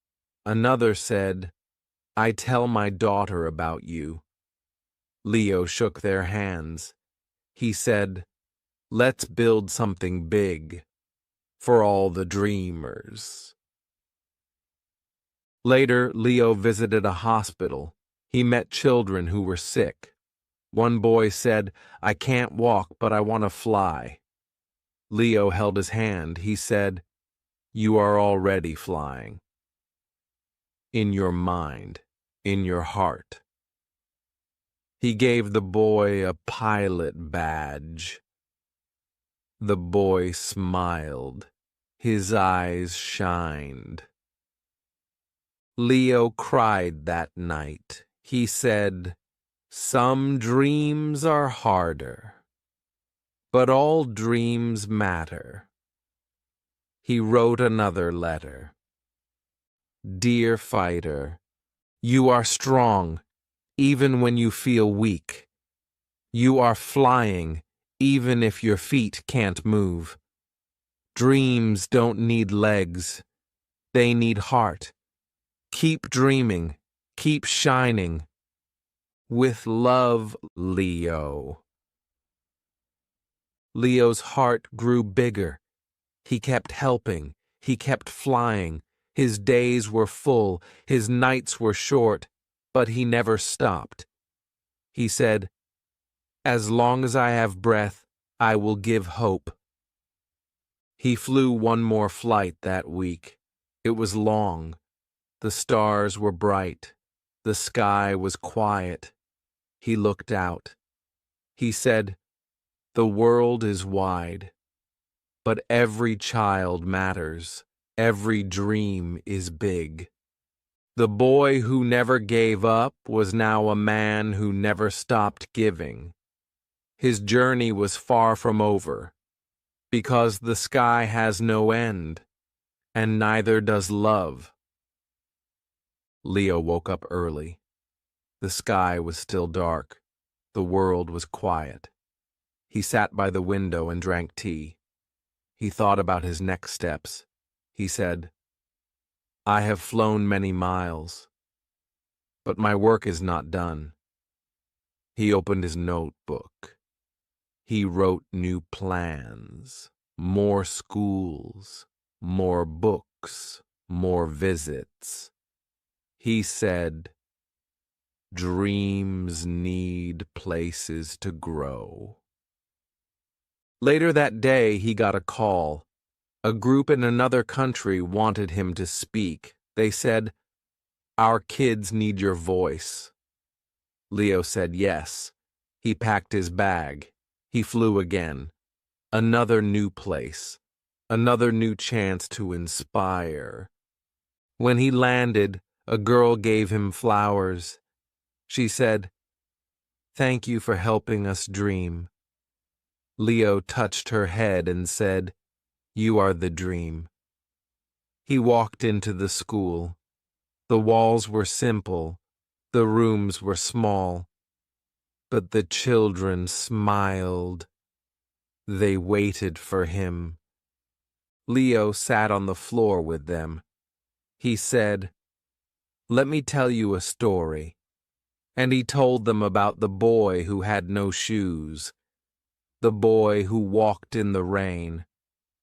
Another said, "I tell my daughter about you." Leo shook their hands. He said, "Let's build something big for all the dreamers." Later, Leo visited a hospital. He met children who were sick. One boy said, "I can't walk, but I want to fly." Leo held his hand. He said, "You are already flying. In your mind, in your heart." He gave the boy a pilot badge. The boy smiled. His eyes shined. Leo cried that night. He said, "Some dreams are harder, but all dreams matter." He wrote another letter. "Dear fighter, you are strong, even when you feel weak. You are flying, even if your feet can't move. Dreams don't need legs. They need heart. Keep dreaming. Keep shining. With love, Leo. Leo's heart grew bigger. He kept helping. He kept flying. His days were full. His nights were short. But he never stopped. He said, "As long as I have breath, I will give hope." He flew one more flight that week. It was long. The stars were bright. The sky was quiet. He looked out. He said, "The world is wide, but every child matters. Every dream is big." The boy who never gave up was now a man who never stopped giving. His journey was far from over, because the sky has no end, and neither does love. Leo woke up early. The sky was still dark. The world was quiet. He sat by the window and drank tea. He thought about his next steps. He said, "I have flown many miles, but my work is not done." He opened his notebook. He wrote new plans, more schools, more books, more visits. He said, "Dreams need places to grow." Later that day, he got a call. A group in another country wanted him to speak. They said, "Our kids need your voice." Leo said yes. He packed his bag. He flew again. Another new place. Another new chance to inspire. When he landed, a girl gave him flowers. She said, "Thank you for helping us dream." Leo touched her head and said, "You are the dream." He walked into the school. The walls were simple. The rooms were small. But the children smiled. They waited for him. Leo sat on the floor with them. He said, "Let me tell you a story." And he told them about the boy who had no shoes, the boy who walked in the rain,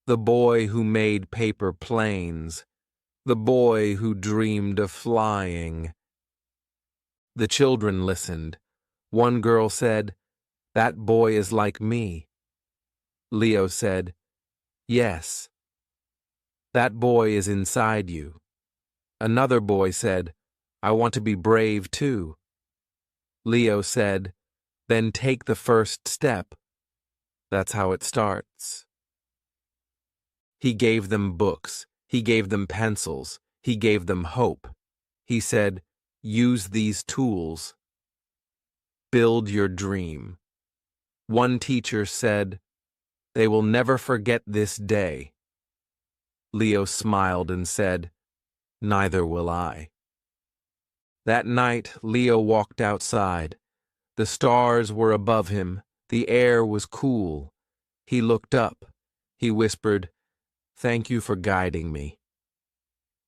the boy who made paper planes, the boy who dreamed of flying. The children listened. One girl said, "That boy is like me." Leo said, "Yes, that boy is inside you." Another boy said, "I want to be brave too." Leo said, "Then take the first step. That's how it starts." He gave them books. He gave them pencils. He gave them hope. He said, "Use these tools. Build your dream." One teacher said, "They will never forget this day." Leo smiled and said, "Neither will I." That night, Leo walked outside. The stars were above him. The air was cool. He looked up. He whispered, "Thank you for guiding me."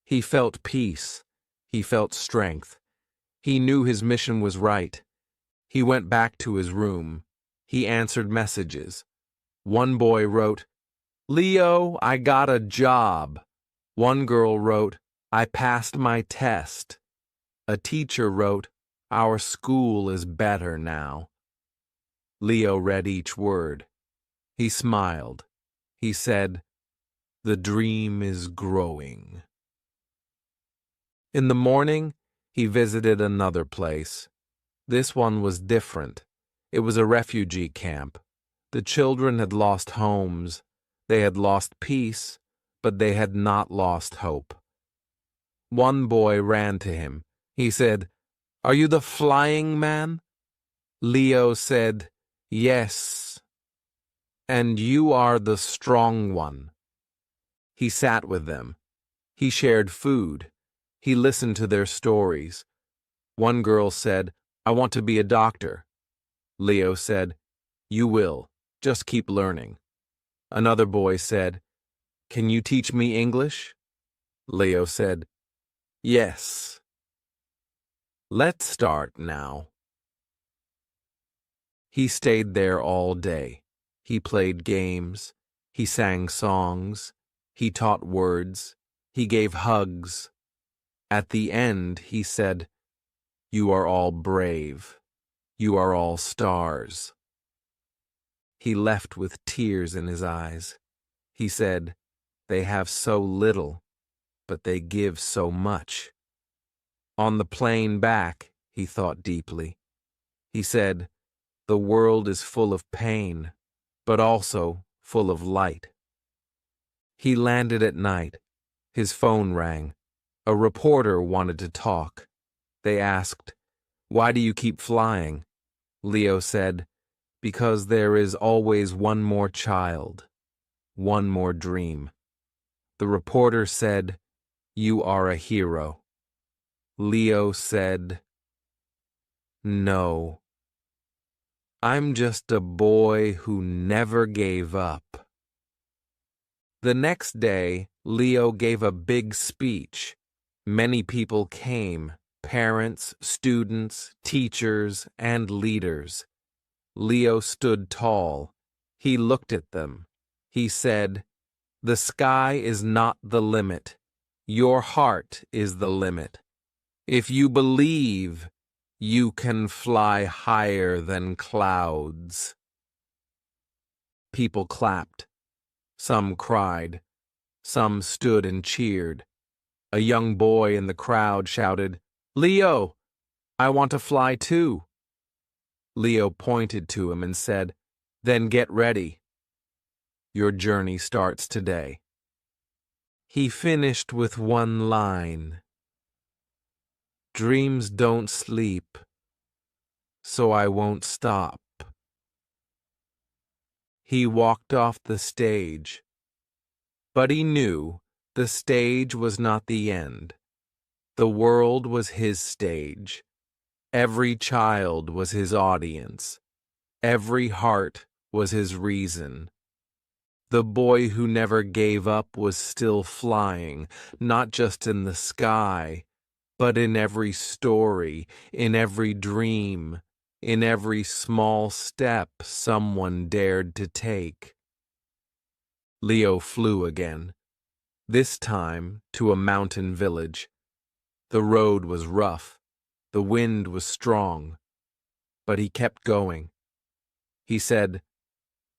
He felt peace. He felt strength. He knew his mission was right. He went back to his room. He answered messages. One boy wrote, "Leo, I got a job." One girl wrote, "I passed my test." A teacher wrote, "Our school is better now." Leo read each word. He smiled. He said, "The dream is growing." In the morning, he visited another place. This one was different. It was a refugee camp. The children had lost homes. They had lost peace, but they had not lost hope. One boy ran to him. He said, "Are you the flying man?" Leo said, "Yes, and you are the strong one." He sat with them. He shared food. He listened to their stories. One girl said, "I want to be a doctor." Leo said, "You will. Just keep learning." Another boy said, Can you teach me English? Leo said, Yes. Let's start now. He stayed there all day. He played games. He sang songs. He taught words. He gave hugs. At the end, he said, You are all brave. You are all stars. He left with tears in his eyes. He said, They have so little, but they give so much. On the plane back, he thought deeply. He said, The world is full of pain, but also full of light. He landed at night. His phone rang. A reporter wanted to talk. They asked, Why do you keep flying? Leo said, Because there is always one more child, one more dream. The reporter said, You are a hero. Leo said, No. I'm just a boy who never gave up. The next day, Leo gave a big speech. Many people came, parents, students, teachers, and leaders. Leo stood tall. He looked at them. He said, The sky is not the limit. Your heart is the limit. If you believe, you can fly higher than clouds. People clapped. Some cried. Some stood and cheered. A young boy in the crowd shouted, Leo, I want to fly too. Leo pointed to him and said, Then get ready. Your journey starts today. He finished with one line. Dreams don't sleep, so I won't stop. He walked off the stage, but he knew the stage was not the end. The world was his stage. Every child was his audience. Every heart was his reason. The boy who never gave up was still flying, not just in the sky, but in every story, in every dream, in every small step someone dared to take. Leo flew again, this time to a mountain village. The road was rough, the wind was strong, but he kept going. He said,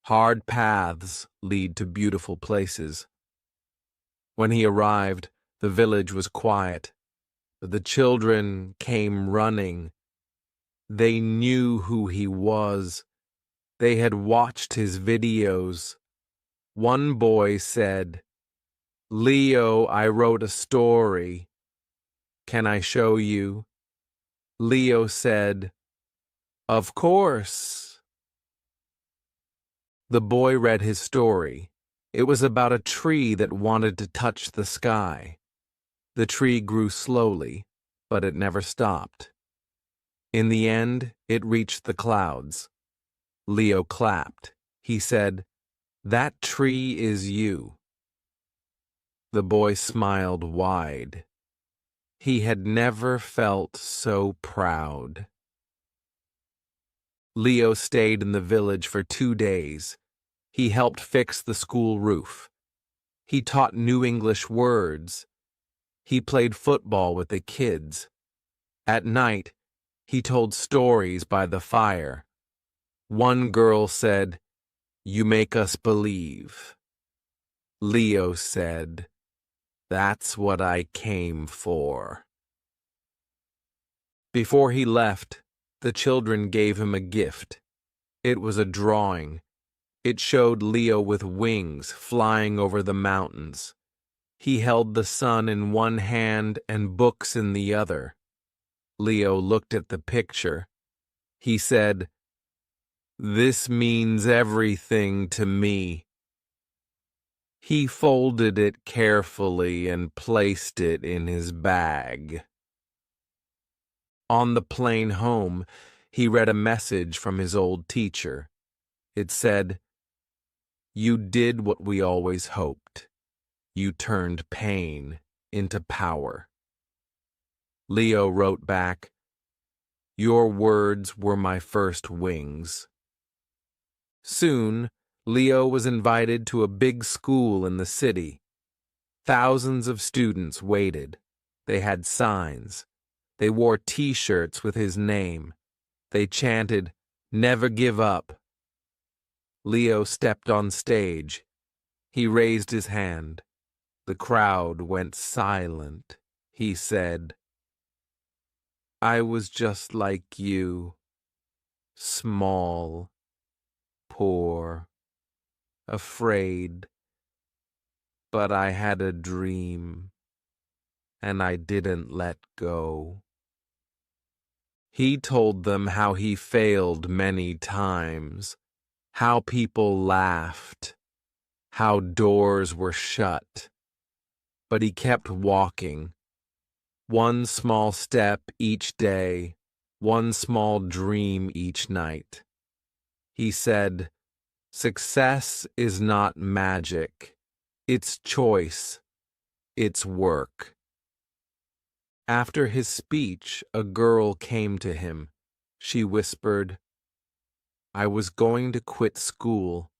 Hard paths lead to beautiful places. When he arrived, the village was quiet. The children came running. They knew who he was. They had watched his videos. One boy said, Leo, I wrote a story. Can I show you? Leo said, Of course. The boy read his story. It was about a tree that wanted to touch the sky. The tree grew slowly, but it never stopped. In the end, it reached the clouds. Leo clapped. He said, That tree is you. The boy smiled wide. He had never felt so proud. Leo stayed in the village for 2 days. He helped fix the school roof. He taught new English words. He played football with the kids. At night, he told stories by the fire. One girl said, You make us believe. Leo said, That's what I came for. Before he left, the children gave him a gift. It was a drawing. It showed Leo with wings flying over the mountains. He held the sun in one hand and books in the other. Leo looked at the picture. He said, This means everything to me. He folded it carefully and placed it in his bag. On the plane home, he read a message from his old teacher. It said, You did what we always hoped. You turned pain into power. Leo wrote back, Your words were my first wings. Soon, Leo was invited to a big school in the city. Thousands of students waited. They had signs. They wore T-shirts with his name. They chanted, Never give up. Leo stepped on stage. He raised his hand. The crowd went silent. He said, I was just like you, small, poor, afraid, but I had a dream, and I didn't let go. He told them how he failed many times, how people laughed, how doors were shut. But he kept walking, one small step each day, one small dream each night. He said, Success is not magic. It's choice. It's work. After his speech, a girl came to him. She whispered, I was going to quit school,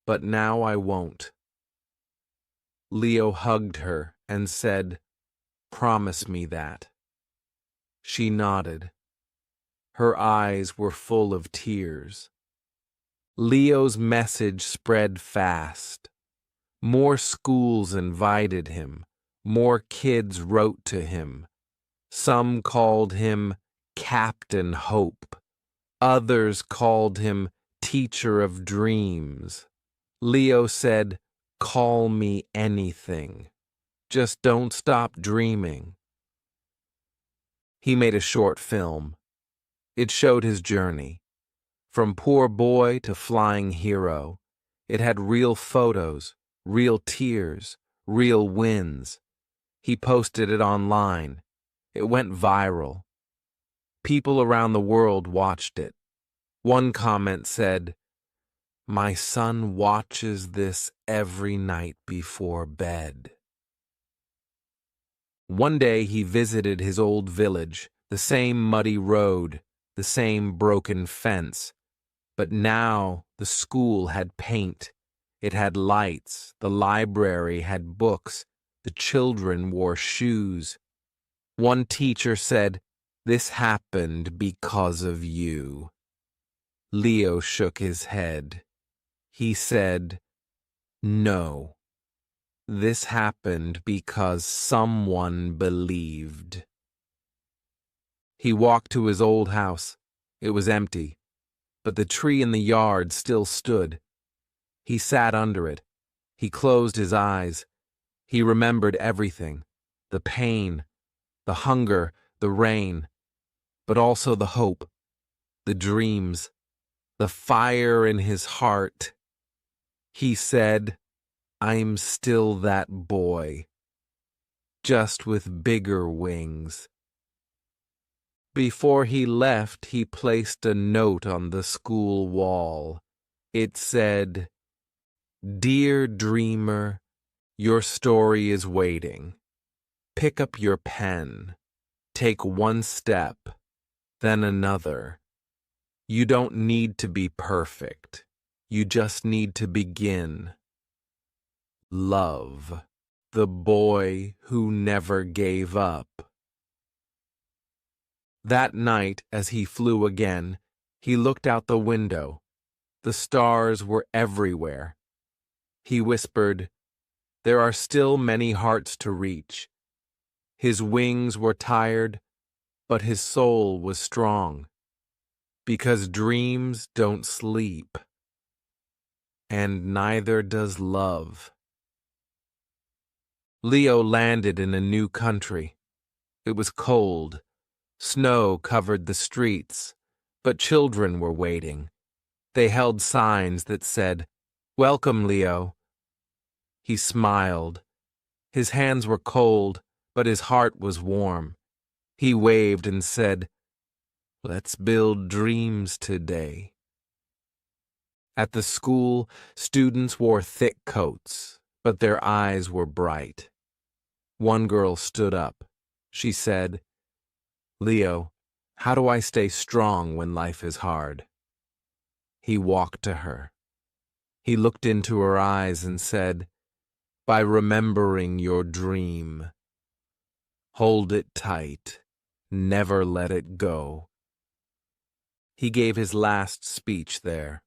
but now I won't. Leo hugged her and said, Promise me that. She nodded. Her eyes were full of tears. Leo's message spread fast. More schools invited him. More kids wrote to him. Some called him Captain Hope. Others called him Teacher of Dreams. Leo said, Call me anything. Just don't stop dreaming. He made a short film. It showed his journey. From poor boy to flying hero. It had real photos, real tears, real wins. He posted it online. It went viral. People around the world watched it. One comment said, My son watches this every night before bed. One day he visited his old village, the same muddy road, the same broken fence. But now the school had paint. It had lights. The library had books. The children wore shoes. One teacher said, This happened because of you. Leo shook his head. He said, No. This happened because someone believed. He walked to his old house. It was empty, but the tree in the yard still stood. He sat under it. He closed his eyes. He remembered everything, the pain, the hunger, the rain, but also the hope, the dreams, the fire in his heart. He said, I'm still that boy, just with bigger wings. Before he left, he placed a note on the school wall. It said, Dear dreamer, your story is waiting. Pick up your pen. Take one step, then another. You don't need to be perfect. You just need to begin. Love, the boy who never gave up. That night, as he flew again, he looked out the window. The stars were everywhere. He whispered, There are still many hearts to reach. His wings were tired, but his soul was strong. Because dreams don't sleep, and neither does love. Leo landed in a new country. It was cold. Snow covered the streets, but children were waiting. They held signs that said, Welcome, Leo. He smiled. His hands were cold, but his heart was warm. He waved and said, Let's build dreams today. At the school, students wore thick coats. but their eyes were bright. One girl stood up. She said, "Leo, how do I stay strong when life is hard?" He walked to her. He looked into her eyes and said, "By remembering your dream. Hold it tight. Never let it go." He gave his last speech there.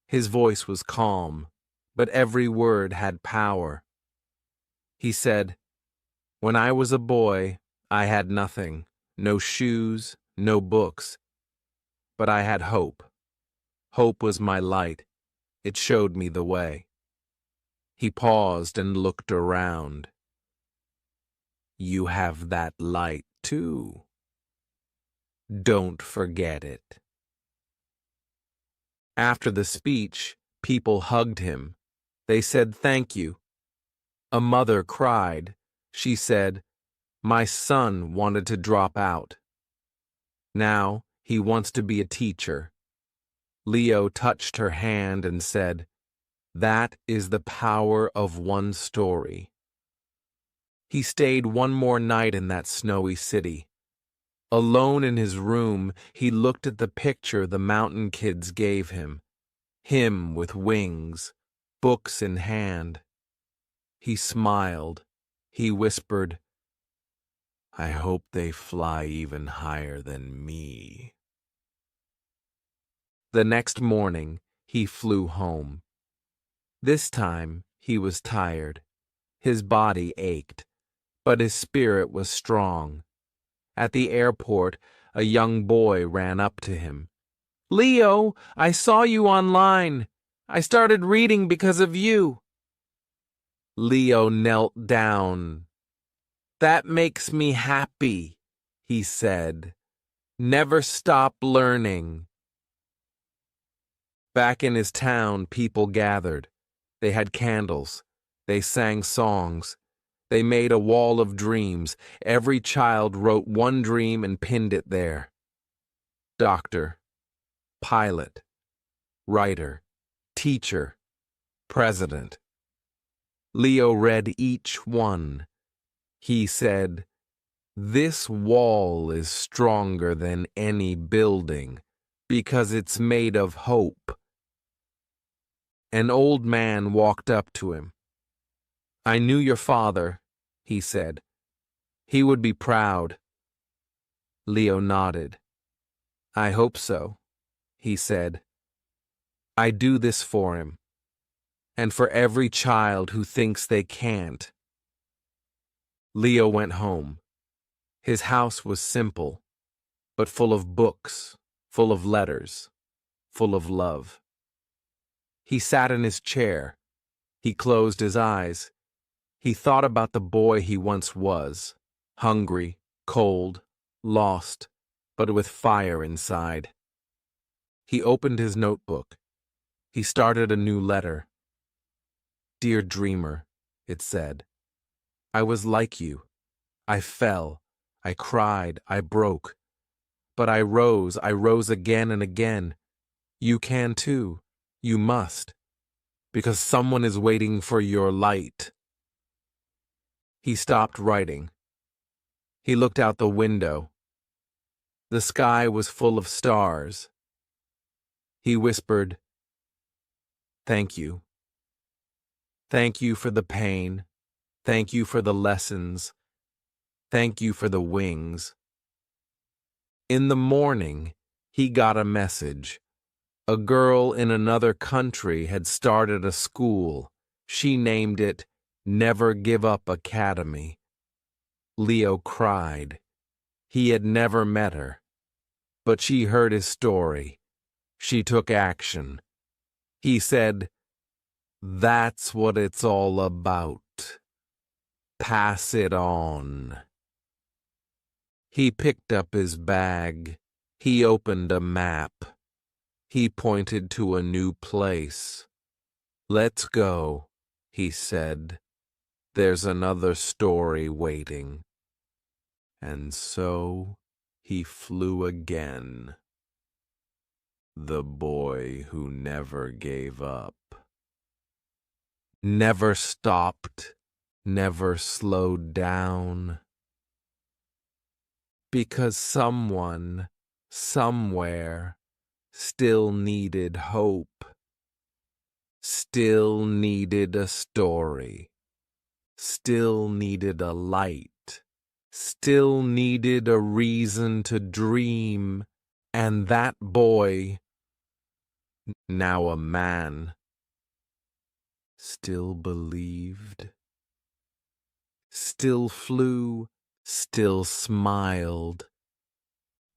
His voice was calm, but every word had power. He said, "When I was a boy, I had nothing, no shoes, no books. But I had hope. Hope was my light. It showed me the way." He paused and looked around. "You have that light too. Don't forget it." After the speech, people hugged him. They said thank you. A mother cried. She said, "My son wanted to drop out. Now he wants to be a teacher." Leo touched her hand and said, "That is the power of one story." He stayed one more night in that snowy city. Alone in his room, he looked at the picture the mountain kids gave him with wings, books in hand. He smiled. He whispered, "I hope they fly even higher than me." The next morning, he flew home. This time, he was tired. His body ached, but his spirit was strong. At the airport, a young boy ran up to him. "Leo, I saw you online. I started reading because of you." Leo knelt down. "That makes me happy," he said. "Never stop learning." Back in his town, people gathered. They had candles. They sang songs. They made a wall of dreams. Every child wrote one dream and pinned it there. Doctor, pilot, writer, teacher, president. Leo read each one. He said, "This wall is stronger than any building because it's made of hope." An old man walked up to him. "I knew your father," he said. "He would be proud." Leo nodded. "I hope so," he said. "I do this for him, and for every child who thinks they can't." Leo went home. His house was simple, but full of books, full of letters, full of love. He sat in his chair. He closed his eyes. He thought about the boy he once was, hungry, cold, lost, but with fire inside. He opened his notebook. He started a new letter. "Dear dreamer," it said, "I was like you. I fell, I cried, I broke. But I rose again and again. You can too. You must. Because someone is waiting for your light." He stopped writing. He looked out the window. The sky was full of stars. He whispered, "Thank you. Thank you for the pain. Thank you for the lessons. Thank you for the wings." In the morning, he got a message. A girl in another country had started a school. She named it Never Give Up Academy. Leo cried. He had never met her, but she heard his story. She took action. He said, "That's what it's all about. Pass it on." He picked up his bag. He opened a map. He pointed to a new place. "Let's go," he said. "There's another story waiting." And so he flew again. The boy who never gave up. never stopped, never slowed down. Because someone, somewhere, still needed hope, still needed a story, still needed a light, still needed a reason to dream, and that boy, now a man, still believed, still flew, still smiled,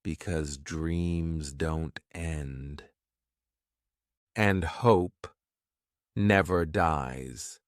because dreams don't end, and hope never dies.